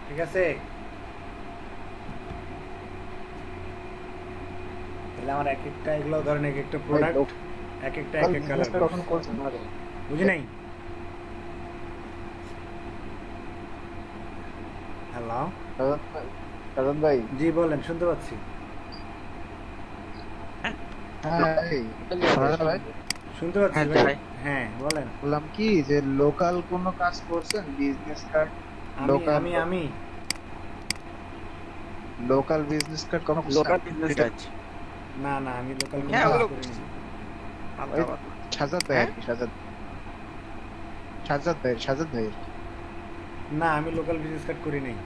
Speaker 1: ঠিক আছে, তাহলে আমার এক একটা এগুলো ধরেন এক একটা প্রোডাক্ট এক একটা এক এক কালার বুঝি নাই। হ্যালো
Speaker 3: সাজাদ ভাই,
Speaker 1: জি বলেন, শুনতে পাচ্ছি। শুনতে পাচ্ছি ভাই। হ্যাঁ বলেন।
Speaker 3: বললাম কি যে লোকাল কোনো কাজ করছেন, বিজনেস কার্ড?
Speaker 1: আমি
Speaker 3: লোকাল বিজনেস কার্ড কোনো
Speaker 11: লোকাল বিজনেস কাজ
Speaker 1: না না, আমি লোকাল
Speaker 3: সাজাদ ভাই আর কি, সাজাদ ভাই
Speaker 1: না, আমি লোকাল বিজনেস কার্ড করি নাই।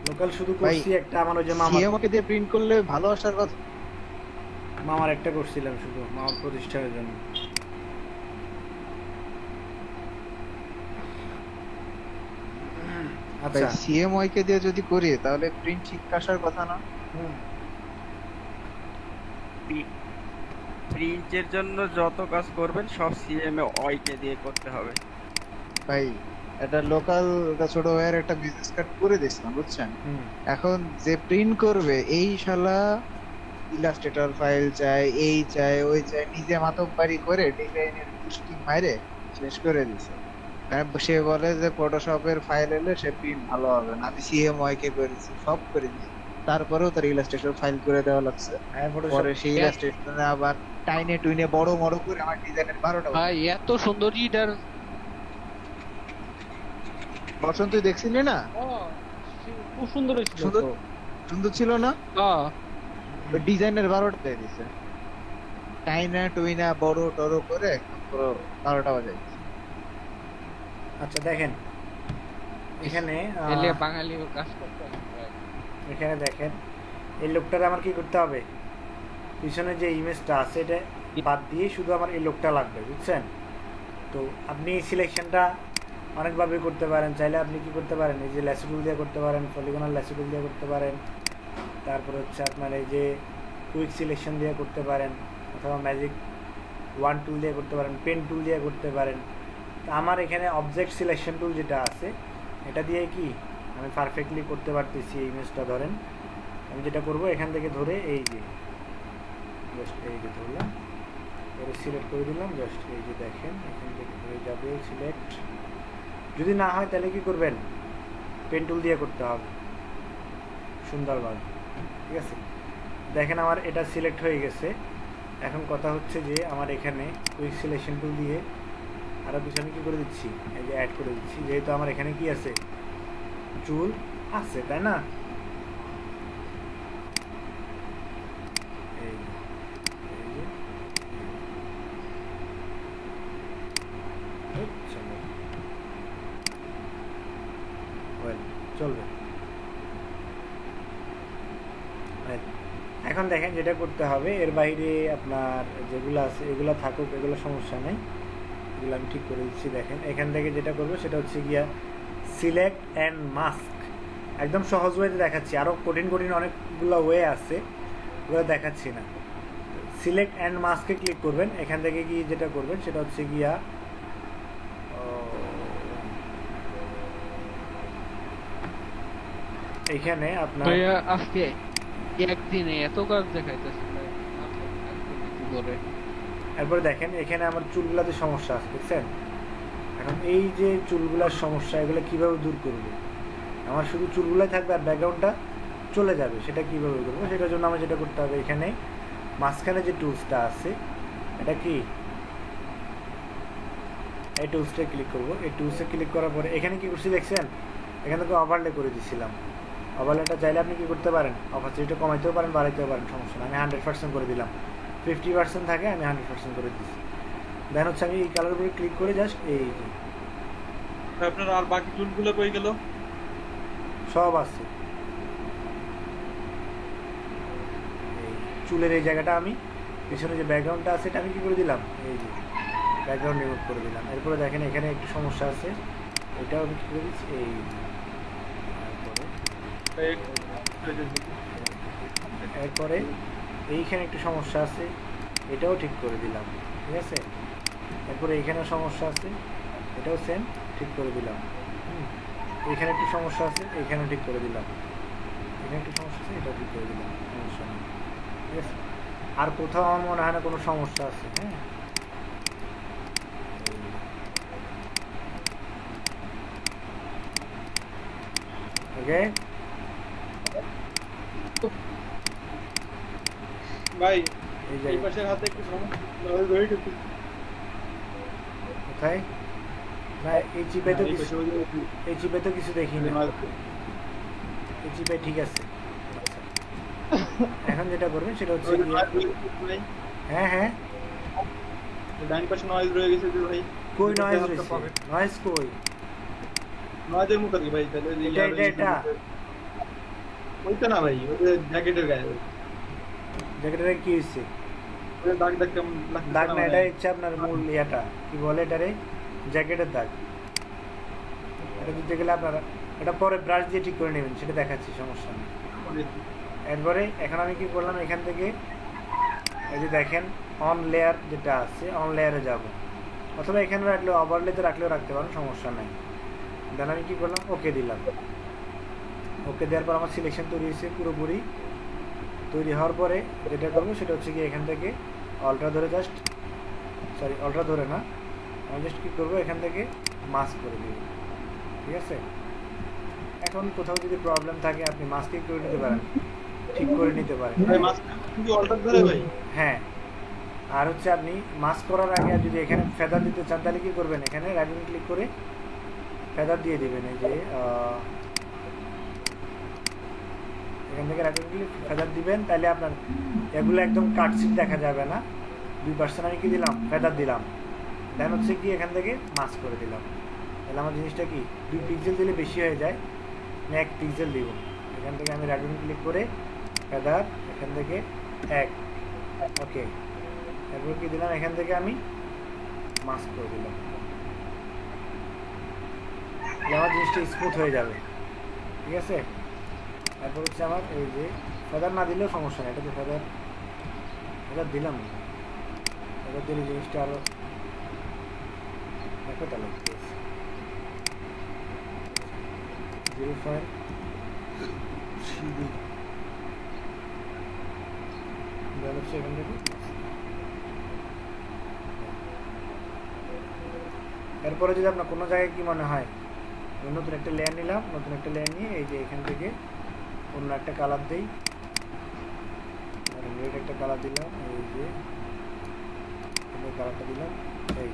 Speaker 1: লোকাল শুধু করছি একটা, আমার ওই যে মামা
Speaker 3: আমাকে দিয়ে প্রিন্ট করলে ভালো আসার কথা।
Speaker 1: মামার একটা করছিলাম শুধু, মামার প্রতিষ্ঠানের জন্য।
Speaker 3: আচ্ছা, সিএমওয়াই কে দিয়ে যদি করি তাহলে প্রিন্ট ঠিক আসার কথা না?
Speaker 11: প্রিন্টের জন্য যত কাজ করবেন সব সিএমওয়াই কে দিয়ে করতে হবে
Speaker 3: ভাই। এটা লোকাল ছোট ভাইয়ের একটা বিজনেস কার্ড করে দিয়েছিলাম, বুঝছেন? এখন যে প্রিন্ট করবে এই শালা ইলাস্ট্রেটর ফাইল চাই, এই চাই, ওই চাই, নিজে মাতব্বারি করে ডিজাইনের পুষ্টি মাইরে শেষ করে দিছে। সে বলে যে ফটোশপের ফাইল এলে সে প্রিন্ট ভালো হবে না। আমি সিএমওয়াই কে করেছি, সব করে দিয়েছি, তারপরেও তার ইলাস্ট্রেটর ফাইল করে দেওয়া লাগছে। পরে সেই ইলাস্ট্রেশনে আবার টাইনে টুইনে বড় বড় করে আমার ডিজাইনের 12টা।
Speaker 2: ভাই এত সুন্দর রিডার
Speaker 3: বসন্ত, তুই দেখছিলি না?
Speaker 2: খুব সুন্দর ছিল,
Speaker 3: সুন্দর ছিল না?
Speaker 2: হ্যাঁ,
Speaker 3: ডিজাইনের 12টা দিয়ে দিছে, টাইনা টুইনা বড় টড় করে পুরো 12টা বাজে।
Speaker 1: আচ্ছা দেখেন এখানে
Speaker 2: বাঙালি কাজ করতে হবে।
Speaker 1: এখানে দেখেন এই লোকটার আমার কি করতে হবে, পিছনে যে ইমেজটা আছে এটা বাদ দিয়ে শুধু আমার এই লোকটা লাগবে, বুঝছেন? তো আপনি এই সিলেকশনটা অনেকভাবে করতে পারেন। চাইলে আপনি কি করতে পারেন, এই যে ল্যাসিটুল দিয়ে করতে পারেন, পলিগনাল ল্যাসিটুল দিয়ে করতে পারেন, তারপর হচ্ছে আপনার এই যে কুইক সিলেকশন দিয়ে করতে পারেন, অথবা ম্যাজিক ওয়ান টুল দিয়ে করতে পারেন, পেন টুল দিয়ে করতে পারেন। তো আমার এখানে অবজেক্ট সিলেকশন টুল যেটা আছে এটা দিয়ে কি আমি পারফেক্টলি করতে পারতেছি। এই ইমেজটা ধরেন, আমি যেটা করব এখান থেকে ধরে এই যে জাস্ট এই যে ধরলাম, এবার সিলেক্ট করে দিলাম, জাস্ট এই যে দেখেন এখান থেকে হয়ে যাবে সিলেক্ট। যদি না হয় তাহলে কি করবেন, পেন টুল দিয়ে করতে হবে সুন্দরভাবে, ঠিক আছে। দেখেন আমার এটা সিলেক্ট হয়ে গেছে। এখন কথা হচ্ছে যে আমার এখানে কুইক সিলেকশন টুল দিয়ে আরও পিছনে কী করে দিচ্ছি, এই যে অ্যাড করে দিচ্ছি, যেহেতু আমার এখানে কি আছে, চুল আছে, তাই না। এই যে চলবে। এখন দেখেন যেটা করতে হবে, এর বাইরে আপনার যেগুলো আছে এগুলো থাকুক, এগুলো সমস্যা নেই, এগুলো আমি ঠিক করে দিচ্ছি। দেখেন এখান থেকে যেটা করবো সেটা হচ্ছে গিয়া সিলেক্ট অ্যান্ড মাস্ক, একদম সহজ ওয়েতে দেখাচ্ছি, আরও কঠিন কঠিন অনেকগুলো ওয়ে আছে, ওগুলো দেখাচ্ছি না। সিলেক্ট অ্যান্ড মাস্কে ক্লিক করবেন, এখান থেকে গিয়ে যেটা করবেন সেটা হচ্ছে গিয়া এইখানে আপনার
Speaker 2: আজকে একদিনে এত কাজ দেখাইতেছে।
Speaker 1: এরপরে দেখেন এখানে আমার চুলগুলাতে সমস্যা আছে, দেখছেন। এখন এই যে চুলগুলার সমস্যা, এগুলো কিভাবে দূর করব, আমার শুধু চুলগুলাই থাকবে আর ব্যাকগ্রাউন্ডটা চলে যাবে, সেটা কিভাবে করবো, সেটার জন্য আমার যেটা করতে হবে, এখানে মাঝখানে যে টুলসটা আছে, এটা কি, এই টুলসটা ক্লিক করবো। এই টুলসে ক্লিক করার পরে এখানে কি করছি দেখছেন, এখানে তো ওভারলে করে দিয়েছিলাম। ওভারলেটা চাইলে আপনি কি করতে পারেন, অপারচুনিটি কমাইতেও পারেন, বাড়াইতেও পারেন, সমস্যা না। আমি 100% করে দিলাম, 50% থাকে, আমি 100% করে দিচ্ছি। দেন হচ্ছে আমি এই কালার উপরে ক্লিক করে জাস্ট এই যে
Speaker 10: আপনার আর বাকি টুলগুলো কই গেল,
Speaker 1: সব আছে। এই চুলের এই জায়গাটা আমি পিছনে যে ব্যাকগ্রাউন্ডটা আছে এটা আমি কি করে দিলাম, এই যে ব্যাকগ্রাউন্ড রিমুভ করে দিলাম। এরপরে দেখেন এখানে একটু সমস্যা আছে, এটাও আমি কি করে দিচ্ছি, এরপরে এইখানে একটু সমস্যা আছে, এটাও ঠিক করে দিলাম, ঠিক আছে। এরপরে এইখানেও সমস্যা আছে, এটাও সেম ঠিক করে দিলাম। এইখানে একটু সমস্যা আছে, এইখানেও ঠিক করে দিলাম। এখানে একটু সমস্যা আছে, এটাও ঠিক করে দিলাম, সমস্যা নেই, ঠিক আছে। আর কোথাও আমার মনে হয় না কোনো সমস্যা আছে। হ্যাঁ, ওকে
Speaker 10: ভাই, এই পাশের হাতে একটু সমস্যা,
Speaker 1: কোথায় না, এই চিপে তো কিছু, এই চিপে তো কিছু দেখি না, এই চিপে ঠিক আছে। এখন যেটা করবেন সেটা হচ্ছে হ্যাঁ হ্যাঁ,
Speaker 10: ডান পাশে নয়েজ রয়ে গেছে যে ভাই,
Speaker 1: কই নয়েজ রয়েছে, নয়েজ কই,
Speaker 10: নয়েজের মুখ আছে ভাই, তাহলে
Speaker 1: এটা
Speaker 10: ওইটা না ভাই, ওই জ্যাকেটের গায়ে,
Speaker 1: জ্যাকেটের কি হইছে,
Speaker 10: ওই দাগ দাগ কেমন লাগছে,
Speaker 1: দাগ না, এটা হচ্ছে আপনার মূল ইয়াটা কি বলে এটারে, জ্যাকেটের দাগ। এটা দিতে গেলে আপনারা এটা পরে ব্রাশ দিয়ে ঠিক করে নেবেন, সেটা দেখাচ্ছি, সমস্যা নেই। এরপরে এখন আমি কি করলাম, এখান থেকে এই যে দেখেন অন লেয়ার যেটা আছে, অন লেয়ারে যাব, অথবা এখানে রাখলেও ওভারলেতে রাখলেও রাখতে পারেন, সমস্যা নেই। দেন আমি কি করলাম, ওকে দিলাম। ওকে দেওয়ার পর আমার সিলেকশন তৈরি হয়েছে পুরোপুরি। তৈরি হওয়ার পরে যেটা করবো সেটা হচ্ছে কি, এখান থেকে অল্ট্রা ধরে জাস্ট, সরি অল্ট্রা ধরে না, আমি জাস্ট কী করবো, এখান থেকে মাস্ক করে দিব, ঠিক আছে। এখন কোথাও যদি প্রবলেম থাকে আপনি মাস্ক করে নিতে পারেন, ঠিক করে নিতে পারেন। হ্যাঁ, আর হচ্ছে আপনি মাস্ক করার আগে যদি এখানে ফেদার দিতে চান তাহলে কি করবেন, এখানে রাইট বাটন ক্লিক করে ফেদার দিয়ে দিবেন। এই যে এখান থেকে রাইট বাটন ক্লিক ফেদার দিবেন, তাহলে আপনার এগুলো একদম কাটসিট দেখা যাবে না। 2% আমি কি দিলাম, ফেদার দিলাম। দেন হচ্ছে কি এখান থেকে মাস্ক করে দিলাম, তাহলে আমার জিনিসটা কি 2 পিক্সেল দিলে বেশি হয়ে যায়, আমি 1 পিক্সেল দিব। এখান থেকে আমি রাইট বাটন ক্লিক করে ফেদার, এখান থেকে 1, ওকে। এরপর কি দিলাম, এখান থেকে আমি মাস্ক করে দিলাম, আমার জিনিসটা স্মুথ হয়ে যাবে, ঠিক আছে। তারপর হচ্ছে আমার এই যে ফেদার না দিলেও সমস্যা নেই, এটাতে ফেদার দিলাম, ফেদার দিলে জিনিসটা আরো দেখো, তাহলে 0.3 হচ্ছে এখান থেকে এরপরে যদি আপনার কোনো জায়গায় কি মনে হয়, আমি নতুন একটা লেয়ার নিলাম, নতুন একটা লেয়ার নিয়ে এই যে এখান থেকে অন্য একটা কালার দিই, রেড একটা কালার দিলাম, এই যে কালারটা দিলাম, এই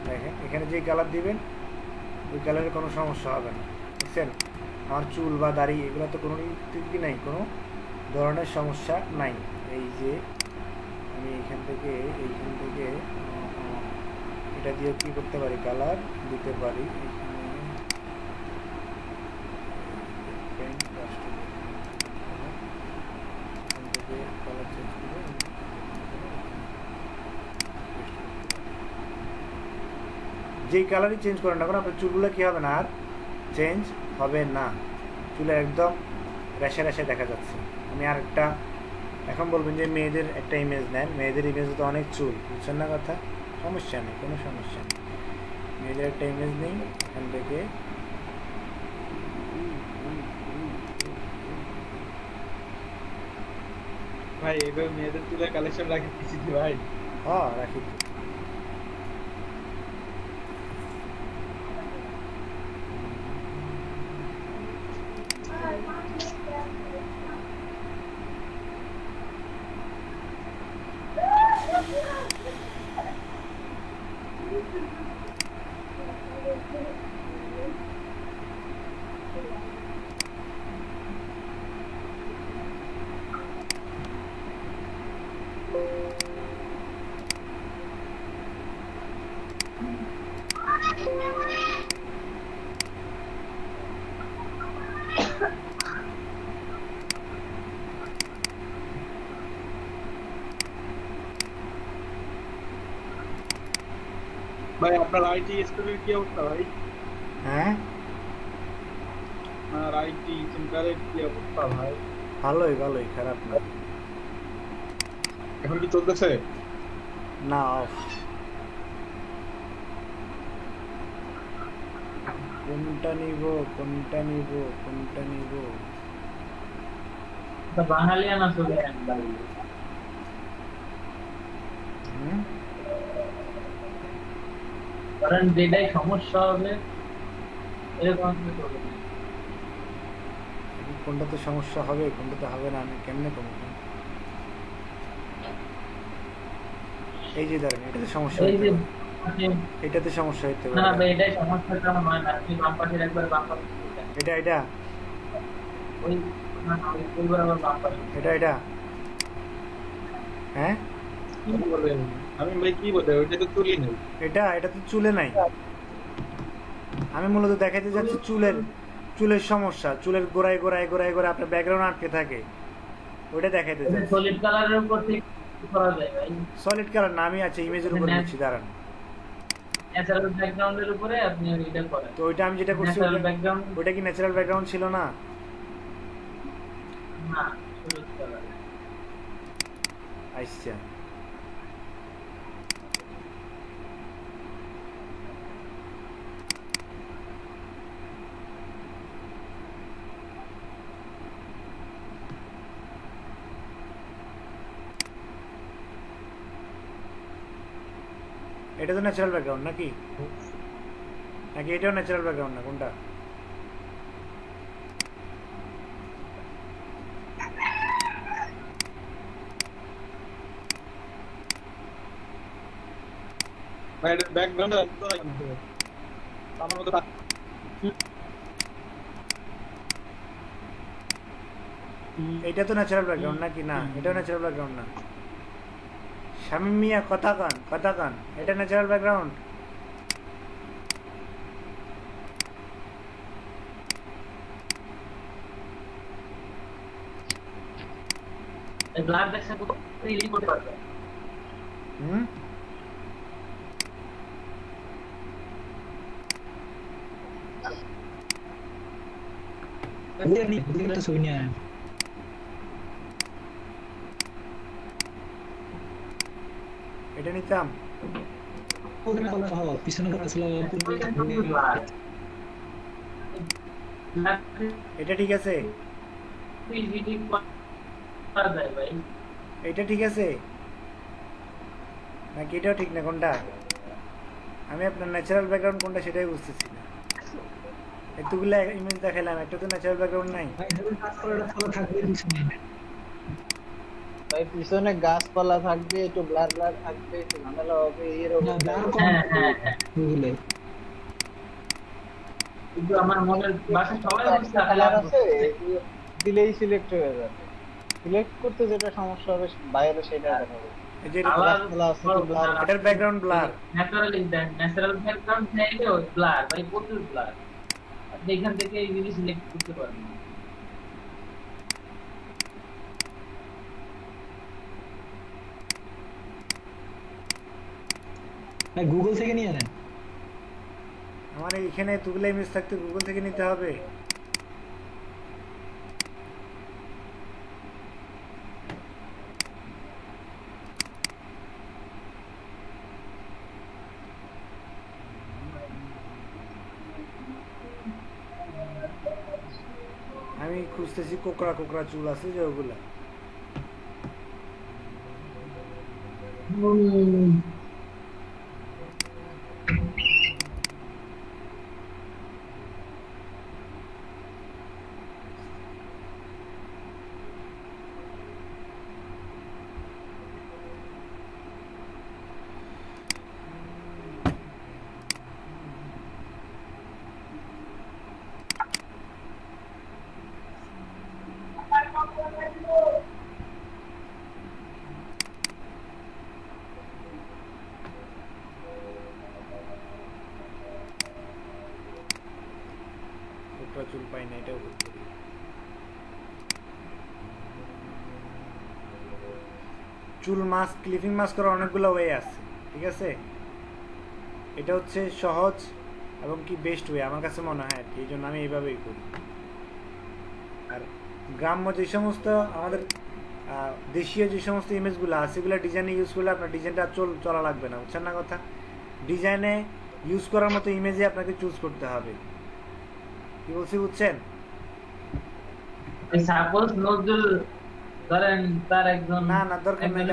Speaker 1: দেখেন এখানে যে কালার দিবেন ওই কালারের কোনো সমস্যা হবে না। বুঝছেন? আমার চুল বা দাড়ি এগুলো তো কোনো দিকই নাই, কোনো ধরনের সমস্যা নাই। এই যে আমি এইখান থেকে এটা দিয়ে কি করতে পারি, কালার দিতে পারি। কালার চেঞ্জ করে যেই কালারই চেঞ্জ করেন না, আপনার চুলগুলো কি হবে না, আর চেঞ্জ হবে না, চুলে একদম রেশে রেশে দেখা যাচ্ছে। আমি আর একটা এখন বলবেন যে মেয়েদের একটা ইমেজ নেন, মেয়েদের ইমেজে তো অনেক চুল, বুঝছেন না কথা? সমস্যা নেই, কোনো সমস্যা নেই, মেয়েদের একটা ইমেজ নেই, এখান থেকে
Speaker 10: ভাই এবার মেয়েদের চুলের কালেকশন রাখি দিছি ভাই।
Speaker 1: হ্যাঁ রাখি।
Speaker 10: ভাই আপনার আইটি স্কুলের কি অবস্থা ভাই?
Speaker 1: হ্যাঁ
Speaker 10: আর আইটি সেন্টারের কি অবস্থা ভাই?
Speaker 1: ভালোই ভালোই, খারাপ না।
Speaker 10: এখন কি চলতেছে?
Speaker 1: না, অফ। কোনটা নিব কোনটা নিব কোনটা নিব?
Speaker 6: বাঙালি আনা চলে কারণ যেটাই সমস্যা হবে এরকম
Speaker 1: কোনটাতে সমস্যা হবে কোনটাতে হবে না, আমি কেমনে কমবো? এই যে ধরেন এটাতে সমস্যা হইতে পারে, এটাতে সমস্যা হইতে পারে।
Speaker 6: না ভাই এটাই সমস্যাটা নয় না, আপনি বাম পাশের একবার বাম পাশে
Speaker 1: এটা
Speaker 6: ওই না ওই বরাবর বাম পাশে
Speaker 1: এটা হ্যাঁ
Speaker 10: কি বলেন? আমি ভাই কি বলতে, ওইটা তো চুলই নেই।
Speaker 1: এটা তো চুলে নাই। আমি মূলত দেখাইতে যাচ্ছি চুলের সমস্যা, চুলের গোড়ায় গোড়ায় গোড়ায় গোড়ায় আপনার ব্যাকগ্রাউন্ড আটকে থাকে, ওইটা দেখাইতে যাচ্ছি।
Speaker 6: সলিড কালারের উপর ঠিক করা যায় ভাই।
Speaker 1: সলিড কালার না, আমি আছে ইমেজের উপর নিচ্ছি, দাঁড়ান।
Speaker 6: ন্যাচারাল ব্যাকগ্রাউন্ডের উপরে আপনি এটা করেন।
Speaker 1: তো ওইটা আমি যেটা করছি ওইটা কি ন্যাচারাল ব্যাকগ্রাউন্ড ছিল না?
Speaker 6: না সলিড কালার।
Speaker 1: আচ্ছা এটা তো ন্যাচারাল ব্যাকগ্রাউন্ড নাকি এটাও ন্যাচারাল ব্যাকগ্রাউন্ড না? কোনটা?
Speaker 10: ভাই এটা ব্যাকগ্রাউন্ডে আমার মতো
Speaker 1: এটা তো ন্যাচারাল ব্যাকগ্রাউন্ড নাকি? না এটাও ন্যাচারাল ব্যাকগ্রাউন্ড না। শামিম মিয়া কথা কান, এটা ন্যাচারাল ব্যাকগ্রাউন্ড?
Speaker 6: এই ব্লাড দেখছেন তো রিলি করতে পারবে।
Speaker 8: একটা ছবি নিয়ে আয়।
Speaker 1: এটা নিতাম।
Speaker 8: ওখানে পিছনে
Speaker 1: এটা ঠিক আছে, এটা ঠিক আছে নাকি? এটাও ঠিক না? কোনটা? আমি আপনার ন্যাচারাল ব্যাকগ্রাউন্ড কোনটা সেটাই বুঝতেছি না। এতগুলা ইমেজ দেখাইলাম, একটা তো ন্যাচারাল ব্যাকগ্রাউন্ড নাই।
Speaker 3: ভাই পিছনে গাছপালা থাকবে, একটু ব্লার ব্লার থাকবে, একটু ঝামেলা হবে এরকম।
Speaker 9: কিন্তু আমার মনের বাসা সবাই
Speaker 3: কালার আছে দিলেই সিলেক্ট হয়ে যাবে। সিলেক্ট করতে যেটা সমস্যা হবে বাইরে সেটা দেখাবে।
Speaker 1: এই যে এটার ব্যাকগ্রাউন্ড ব্লার,
Speaker 9: ন্যাচারাল ব্যাকগ্রাউন্ড চাইলে ব্লার ভাই প্রচুর ব্লার। আপনি এখান থেকে এই জিনিস সিলেক্ট করতে পারবেন।
Speaker 8: গুগল থেকে নিয়ে নেন।
Speaker 1: আমার এখানে এতগুলো ইমেজ থাকতে গুগল থেকে নিতে হবে? আমি খুঁজতেছি কোকড়া কোকড়া চুল আছে যে ওগুলা। কোকড়া চুল পাই না, এটাও বলতে পারি। চুল মাস্ক, ক্লিপিং মাস্ক করার অনেকগুলো ওয়ে আছে, ঠিক আছে? এটা হচ্ছে সহজ এবং কি বেস্ট ওয়ে আমার কাছে মনে হয়, এই জন্য আমি এইভাবেই করি। আর গ্রাম্য যে সমস্ত আমাদের দেশীয় যে সমস্ত ইমেজগুলো আছে সেগুলো ডিজাইনে ইউজ করলে আপনার ডিজাইনটা চলা লাগবে না, বুঝছেন না কথা? ডিজাইনে ইউজ করার মতো ইমেজে আপনাকে চুজ করতে হবে। কি বলছি বুঝছেন?
Speaker 9: সাপোজ নজরুল ধরেন তার একজন
Speaker 1: না দরকার নেই,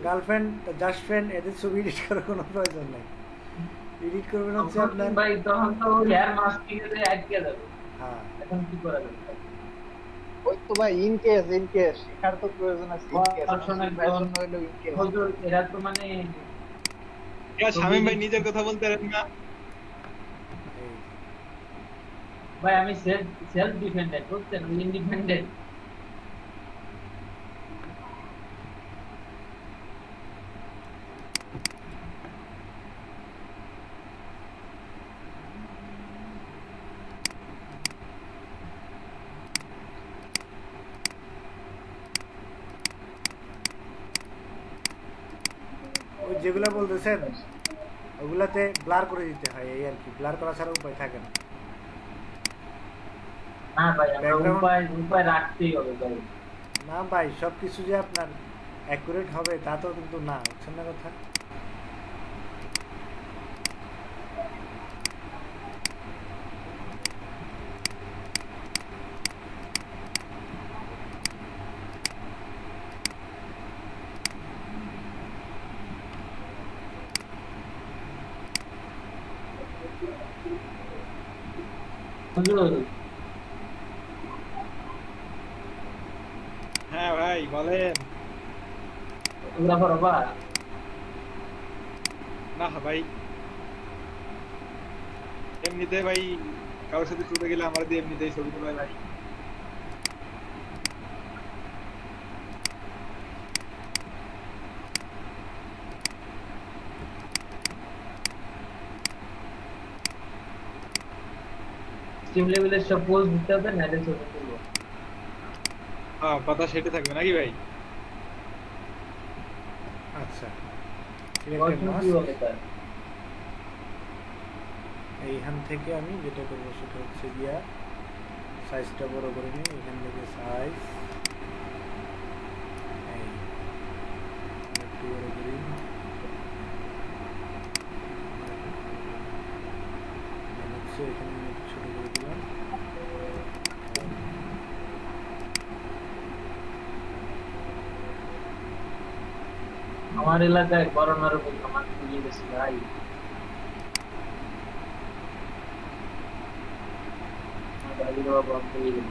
Speaker 1: গার্লফ্রেন্ড জাস্ট ফ্রেন্ড এদের ছবি এডিট করার কোনো প্রয়োজন নেই। এডিট করবেন হচ্ছে আপনার
Speaker 9: ভাই তখন তো হেয়ার মাস্ক দিয়ে আটকে যাবে।
Speaker 1: হ্যাঁ
Speaker 9: এখন কি করা যাবে?
Speaker 3: ওই তো ভাই ইন কেস শেখার তো প্রয়োজন আছে। ইন কেস হলো ইন কেস
Speaker 9: হুজুর এরা তো মানে
Speaker 10: শামীম ভাই নিজের কথা বলতে পারেন না
Speaker 9: ভাই? আমি সেলফ ডিফেন্ডেন্ট, বুঝছেন? ইন্ডিপেন্ডেন্ট।
Speaker 1: ওই যেগুলো বলতেছেন ওগুলাতে ব্লার করে দিতে হয়, এই আর কি। ব্লার করা ছাড়া উপায় থাকে না।
Speaker 9: না ভাই উপায় রাখতেই হবে ভাই।
Speaker 1: না ভাই সবকিছু যে আপনার অ্যাকুরেট হবে তা তো কিন্তু না, বুঝছেন না কথা?
Speaker 10: হ্যাঁ ভাই বলেন। না ভাই এমনিতে ভাই কারোর সাথে ছুটে গেলে আমার দিয়ে এমনিতেই ছবি তোলা ভাই।
Speaker 9: স্ট্রিম লেভেলের সব পোস্ট দিতে হবে না, এটা ছবি তুলবো।
Speaker 10: হ্যাঁ কথা সেটা থাকবে নাকি ভাই?
Speaker 1: আচ্ছা এইখান থেকে আমি যেটা করবো সেটা হচ্ছে গিয়া সাইজটা বড় করে নিই। এখান থেকে সাইজ একটু বড় করি, হচ্ছে এখানে ছোট করে দিলাম।
Speaker 9: আমার এলাকায় করোনার উপর আমার নিয়ে গেছে ভাই। আমার গাড়ি দেওয়া বন্ধ হয়ে গেল।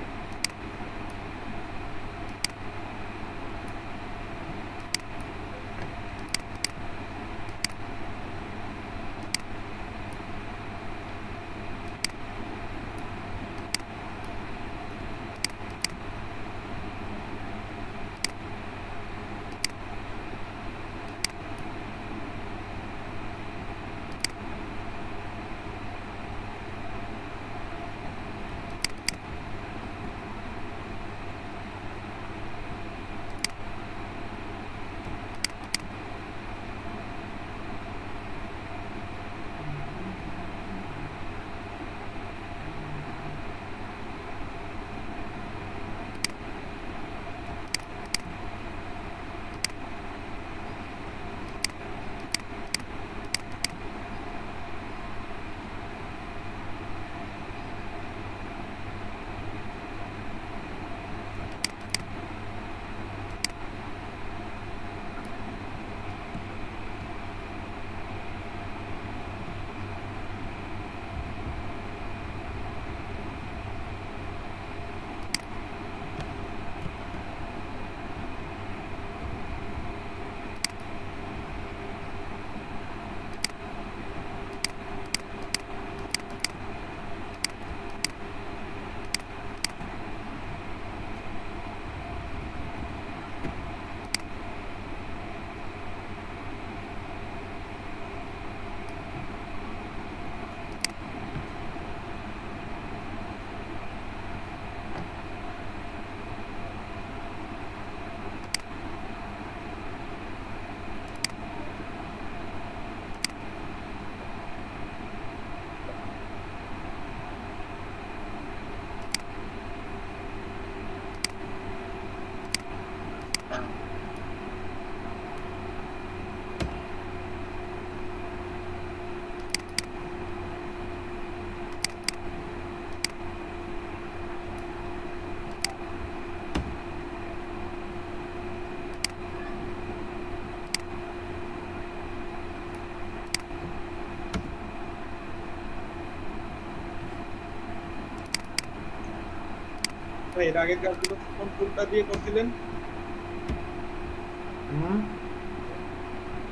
Speaker 10: এর আগের কাজগুলো কোন টুলটা দিয়ে করছিলেন?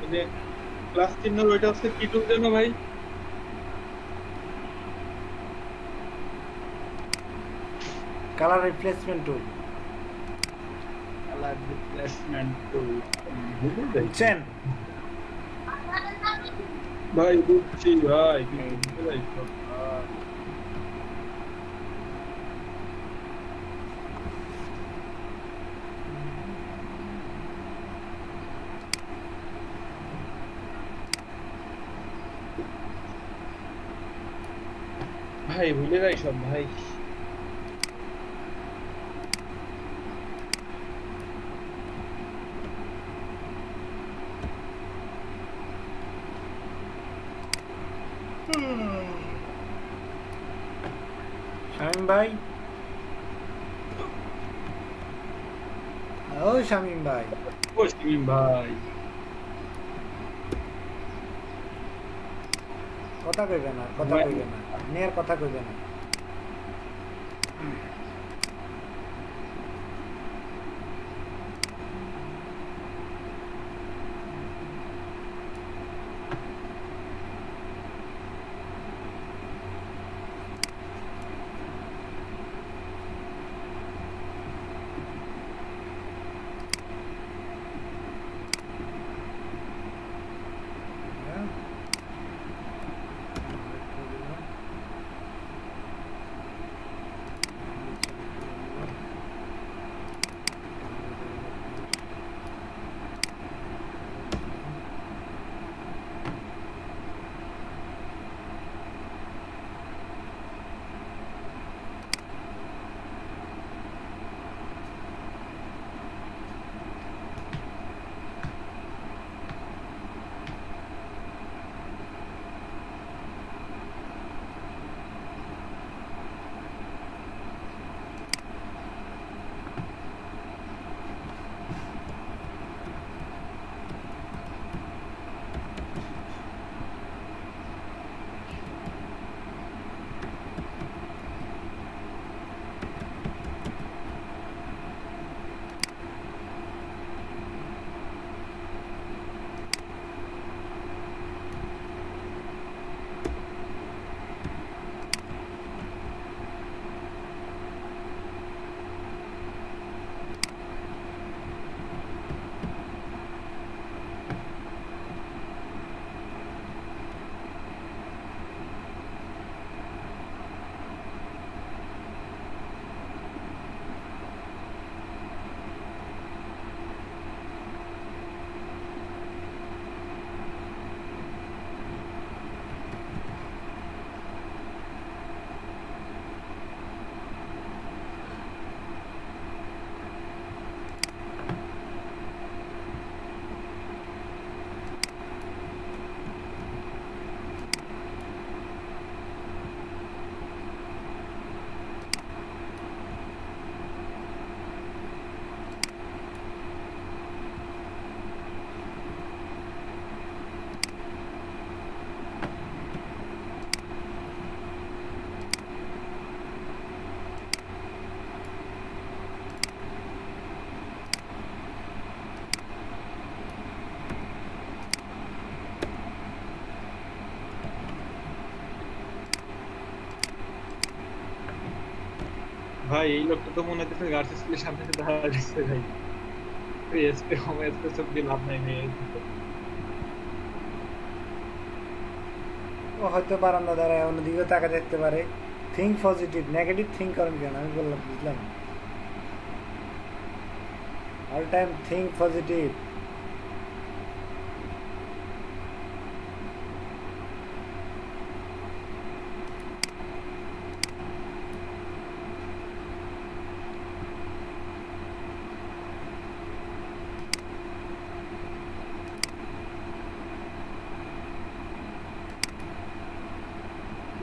Speaker 10: এই যে প্লাস চিহ্ন ওইটা হচ্ছে কি টুল যেন ভাই?
Speaker 1: কালার রিপ্লেসমেন্ট টুল।
Speaker 10: কালার রিপ্লেসমেন্ট টুল
Speaker 1: বুঝছেন
Speaker 10: ভাই? বুঝছি ভাই, কিন্তু ভাই ভাই ভুলে যাই সব ভাই।
Speaker 1: শামীম ভাই, ও শামীম ভাই,
Speaker 10: ও শামীম ভাই,
Speaker 1: কথা কইবে না, কথা কইবে না, মেয়ের কথা কইবে না।
Speaker 10: ভাই এই লোকটা তো মনে হচ্ছে গার্সিয়া স্কুলের সামনে এসে দাঁড়া দিচ্ছে ভাই। এসপি হোম এসপি সব দিয়ে লাভ নাই ভাই।
Speaker 1: ও হয়তো বারান্দা দ্বারা অন্যদিকেও তাকা দেখতে পারে। থিঙ্ক পজিটিভ, নেগেটিভ থিঙ্ক করেন কেন? আমি বললাম, বুঝলাম। All time think positive.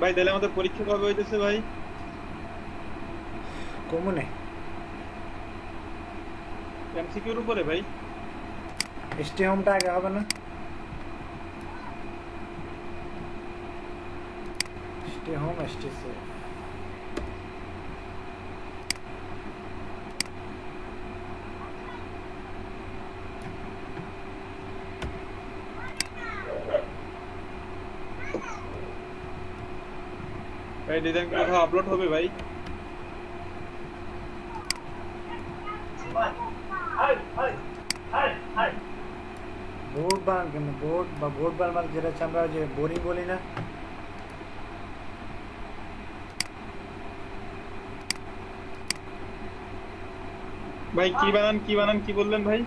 Speaker 10: ভাই তাহলে আমাদের পরীক্ষা কবে হইতেছে ভাই?
Speaker 1: কমনে
Speaker 10: এমসিকিউর উপরে ভাই?
Speaker 1: স্টে হোমটা আগে হবে না? Stay home stay safe.
Speaker 10: ভাই ডিজাইন কোথাও আপলোড হবে ভাই?
Speaker 1: বোর্ড বানান কেন? বোর্ড বা বোর্ড বানান যেটা হচ্ছে আমরা যে বোরিং বলি না,
Speaker 10: ভাই কি বানান কি বানান কি বললেন ভাই?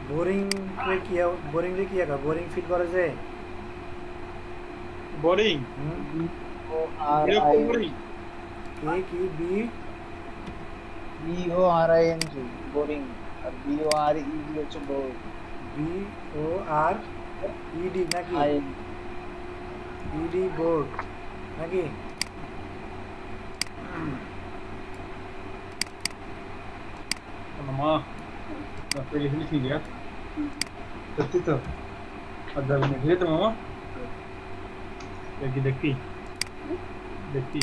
Speaker 1: বোরিং রে কি বোরিং রে কি আগে বোরিং ফিল করে যে
Speaker 10: বোরিং
Speaker 3: ও আর
Speaker 10: এরকম
Speaker 3: আই
Speaker 10: বোরিং
Speaker 1: কে কি B
Speaker 3: B O R I N G boring, আর B O R E G হচ্ছে board.
Speaker 1: B O R ED নাকি?
Speaker 3: আই
Speaker 1: ইডি বোর্ড নাকি?
Speaker 10: মামা আপনি লিখে কি গিয়া সত্যি তো আদা বনে গিয়ে তো মামা দেখি দেখি দেখি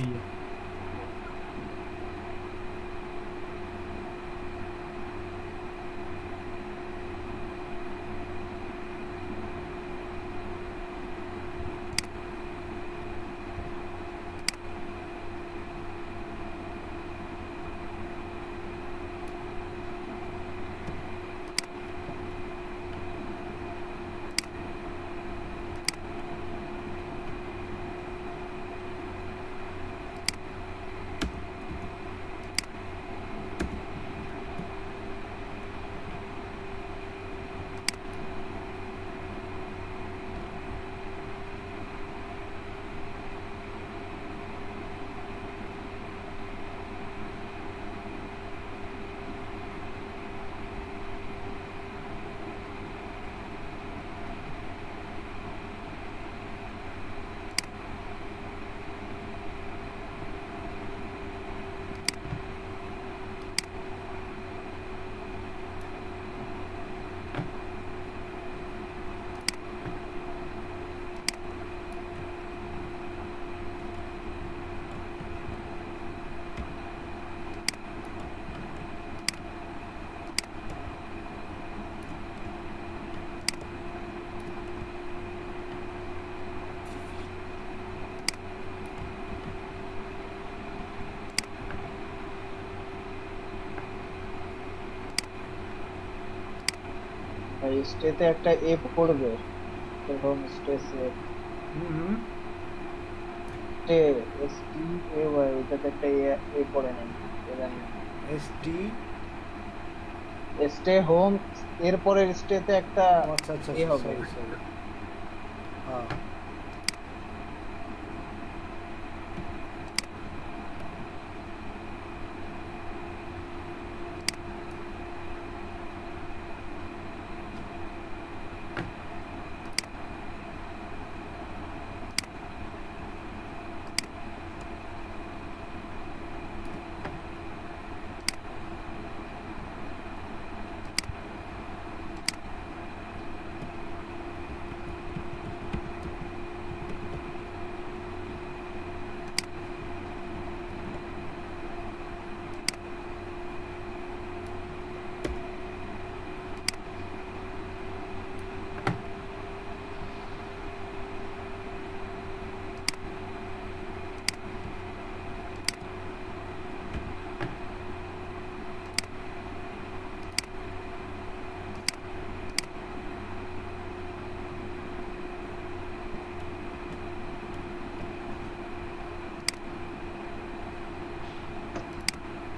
Speaker 3: স্টেতে একটা এ পড়বে, home স্টেসে stay S T A Y, ওটাতে একটা এ পড়ে নেন
Speaker 1: এস টি
Speaker 3: স্টে হোম, এরপরের স্টেতে একটা
Speaker 1: আচ্ছা আচ্ছা
Speaker 3: এ হবে।
Speaker 1: সরি সরি হ্যাঁ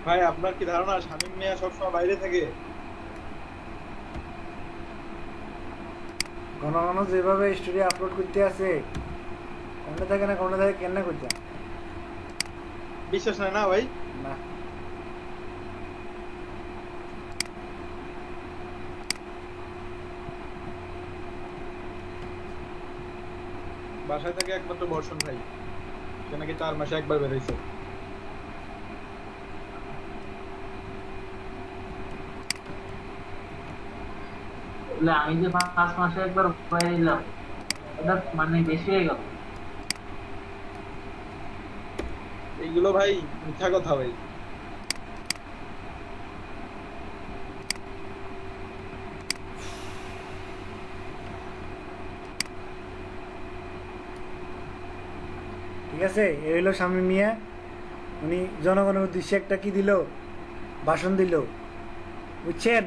Speaker 10: ভাই আপনার কি ধারণা শামীম মিয়া সবসময় বাইরে থাকে?
Speaker 1: ঘন ঘন যেভাবে স্টোরি আপলোড করতে আছে, কোনটা থাকে না কোনটা থাকে কেন করতে
Speaker 10: বিশ্বাস হয় না ভাই?
Speaker 1: না।
Speaker 10: বাসায় থাকে একমাত্র বর্ষণ ভাই, সে নাকি 4 মাসে একবার বেরোইছে।
Speaker 9: আমি যে 5 মাসে একবার বাইরে এলাম, এটা মানে বেশি হয়ে গেল।
Speaker 10: এইগুলো ভাই মিথ্যা কথা ভাই।
Speaker 1: ঠিক আছে, এই হইলো শামীম মিয়া। উনি জনগণের উদ্দেশ্যে একটা কি দিল, ভাষণ দিল, বুঝছেন?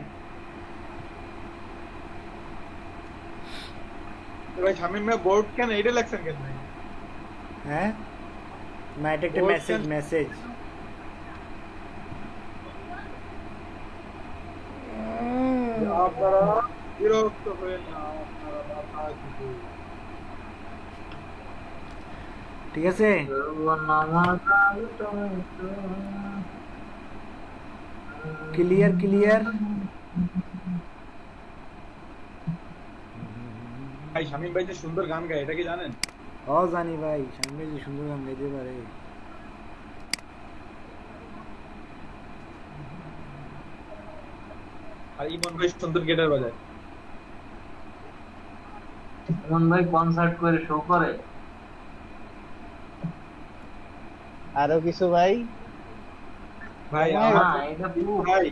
Speaker 10: ভাই শামীম মিয়া বোর্ড কেন এইটা লেখছেন কেন ভাই?
Speaker 1: হ্যাঁ না, এটা একটা মেসেজ মেসেজ।
Speaker 10: আপনারা বিরক্ত হবেন না, আপনারা
Speaker 1: ঠিক আছে, ক্লিয়ার ক্লিয়ার।
Speaker 10: ভাই শামীম ভাই যে সুন্দর গান গায় এটা কি জানেন?
Speaker 1: জানি ভাই, সামনে যে সুন্দর গান গাইতে পারে।
Speaker 10: আর ইমন ভাই সুন্দর গিটার বাজায়।
Speaker 9: ইমন ভাই কনসার্ট করে শো করে।
Speaker 3: আরো কিছু ভাই?
Speaker 10: ভাই
Speaker 3: ভাই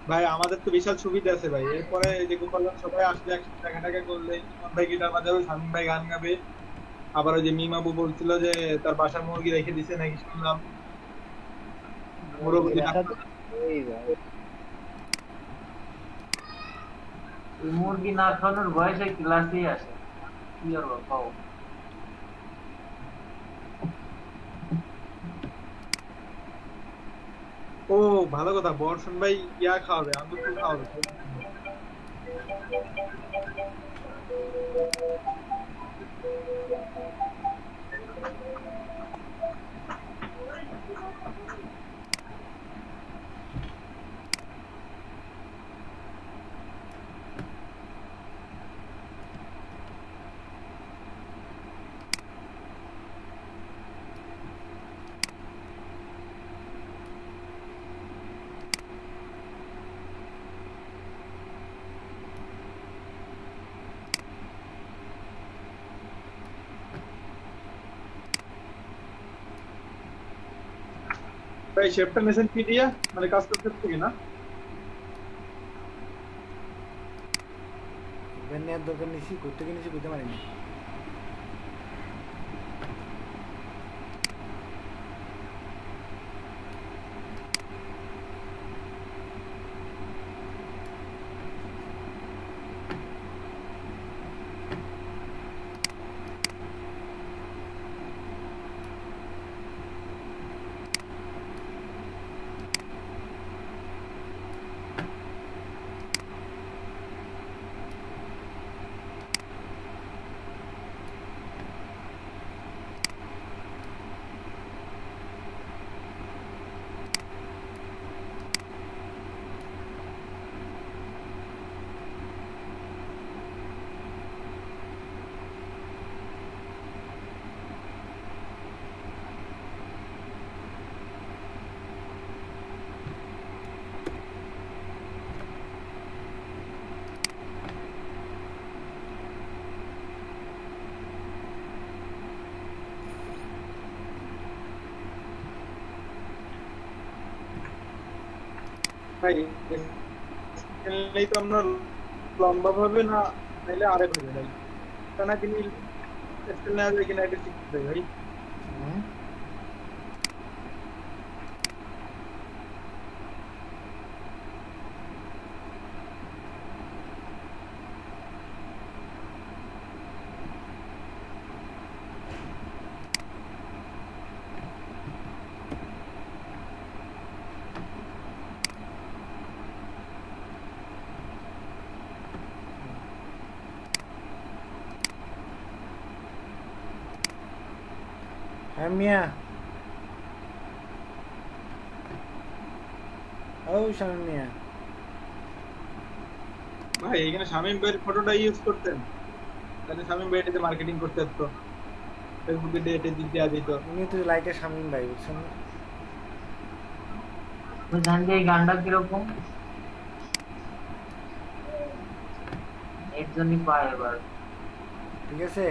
Speaker 10: ভাই আমাদের তো বিশাল সুবিধা আছে ভাই। এরপরে যে গোপালগঞ্জ সবাই আসলে একসাথে টাকা টাকা করলে ইমন ভাই গিটার বাজাবে, শামীম ভাই গান গাবে। আবার ওই যে মিমাবু বলছিল যে তার বাসার মুরগি রেখে দিছে নাকি শুনলাম।
Speaker 9: মুরগি না খাওয়ানোর বয়সে ক্লাসেই আসে, কি আর পাও।
Speaker 10: ও ভালো কথা, বর্ষণ ভাই ইয়া খাওয়াবে, আঙ্গুর ফুল খাওয়াবে। ভাই শেপটা মেসেজ কি দিয়া মানে কাজ করতে থেকে না
Speaker 1: নেওয়ার দরকার নিছি, করতে কি নিছি করতে পারিনি।
Speaker 10: ভাই এই তো আমরা লম্বা ভাবে না নাইলে আরেক হবে ভাই, কেন তিনি স্কেল না যায় কিনা এটা ঠিক আছে ভাই।
Speaker 1: হ্যাঁ মিয়া। ও শামিম মিয়া।
Speaker 10: ভাই এখানে শামিম ভাইয়ের ফটোটা ইউজ করতেন, তাহলে শামিম ভাই এটাতে মার্কেটিং করতে পারতো, ফেসবুকে দিয়ে এটা দিক দেওয়া দিত।
Speaker 1: উনি তো লাইকে শামিম ভাই, বুঝছেন না?
Speaker 9: জান যে এই গানটা কিরকম এর জন্য পায় এবার।
Speaker 1: ঠিক আছে,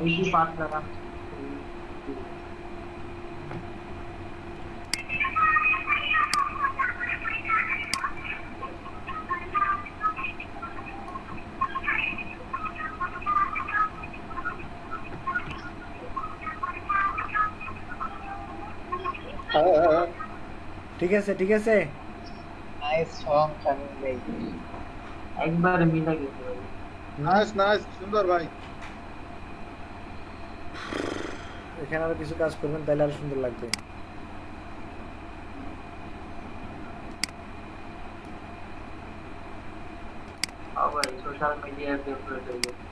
Speaker 9: এই কি 5 টাকা
Speaker 1: ঠিক আছে, ঠিক আছে।
Speaker 3: নাইস সং শামিম ভাই,
Speaker 9: একবার মিলে গেছে ভাই।
Speaker 10: নাইস নাইস, সুন্দর ভাই।
Speaker 1: এখানে আরো কিছু কাজ করবেন, তাহলে আরো সুন্দর লাগবে।
Speaker 9: ভাই সোশ্যাল মিডিয়াতে আপলোড হয়ে গেছে।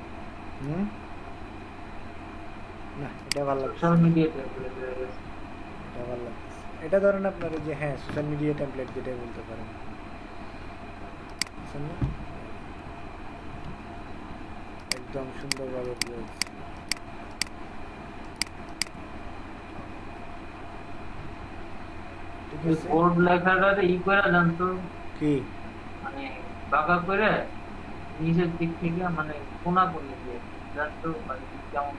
Speaker 1: না এটা ভালো লাগছে,
Speaker 9: সোশ্যাল মিডিয়াতে আপলোড হয়ে গেছে।
Speaker 1: এটা ভালো লাগছে। এটা ধরেন আপনার যে হ্যাঁ সোশ্যাল মিডিয়া টেমপ্লেট যেটাই বলতে পারেন, বুঝছেন না? একদম সুন্দরভাবে রয়েছে। ঠিক
Speaker 9: এই
Speaker 1: আছে,
Speaker 9: কোড লেখাটাতে ই করে জানতো
Speaker 1: কি
Speaker 9: মানে বাঁকা করে নিচের দিক থেকে মানে কোনা করে দিয়ে জানতো মানে কেমন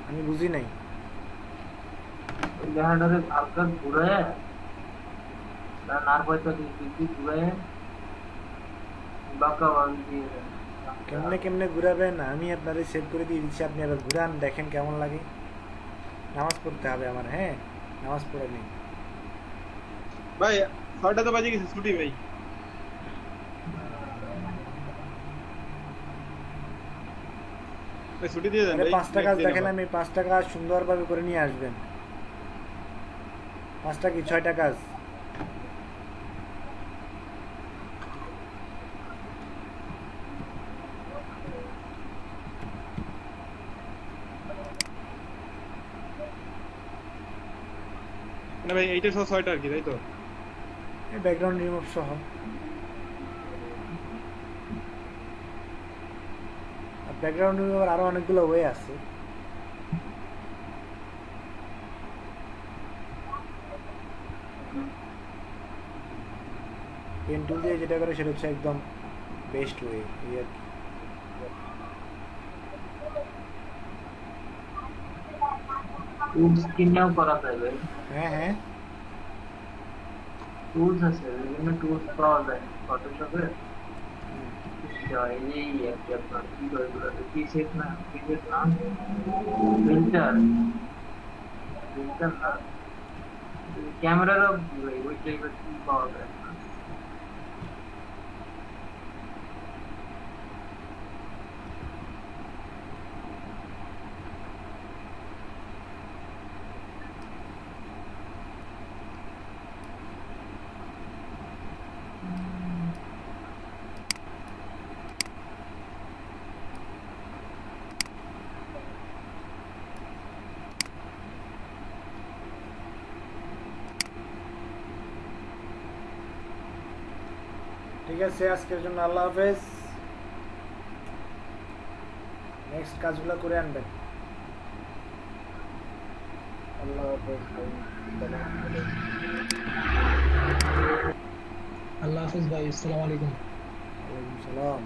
Speaker 1: আমি বুঝি নাই।
Speaker 9: ওই লেখাটাতে হালকা ঘুরে নার্ভাইটা দিক ঘুরে বাঁকা ওয়াল দিয়ে
Speaker 1: কেমনে কেমনে ঘুরাবেন আমি আপনারে সেভ করে দিয়ে দিচ্ছি, আপনি আবার ঘুরান, দেখেন কেমন লাগে। নামাজ পড়তে হবে আমার, হ্যাঁ নামাজ পড়ে নেই
Speaker 10: ভাই 6টা তো বাজে গেছে, ছুটি ভাই। ভাই ছুটি দিয়ে দেন ভাই।
Speaker 1: 5টা কাজ দেখালাম, এই 5টা কাজ সুন্দরভাবে করে নিয়ে আসবেন। 5টা কি 6টা কাজ?
Speaker 10: না ভাই এইটা সহ 6টা আর কি, তাই তো?
Speaker 1: এই ব্যাকগ্রাউন্ড রিমুভ সহ। ব্যাকগ্রাউন্ড রিমুভ আরো অনেকগুলো ওয়ে আছে। পেন টুল দিয়ে যেটা করে সেটা হচ্ছে একদম বেস্ট ওয়ে, এই আর কি।
Speaker 9: টুলস কিনেও করা যাবে।
Speaker 1: হ্যাঁ হ্যাঁ
Speaker 9: টুলস আছে, বিভিন্ন টুলস পাওয়া যায় ফটোশপে। এই একটা আপনার কি করে বলে প্রিসেট না, প্রিসেট না ফিল্টার, ফিল্টার না ক্যামেরারও ওই টাইপের কি পাওয়া যায়।
Speaker 1: ঠিক আছে, আজকের জন্য আল্লাহ হাফেজ। নেক্সট কাজগুলো করে আনবেন।
Speaker 3: আল্লাহ হাফেজ ভাই,
Speaker 8: আল্লাহ হাফেজ ভাই, আসসালামু আলাইকুম।
Speaker 1: ওয়ালাইকুম সালাম।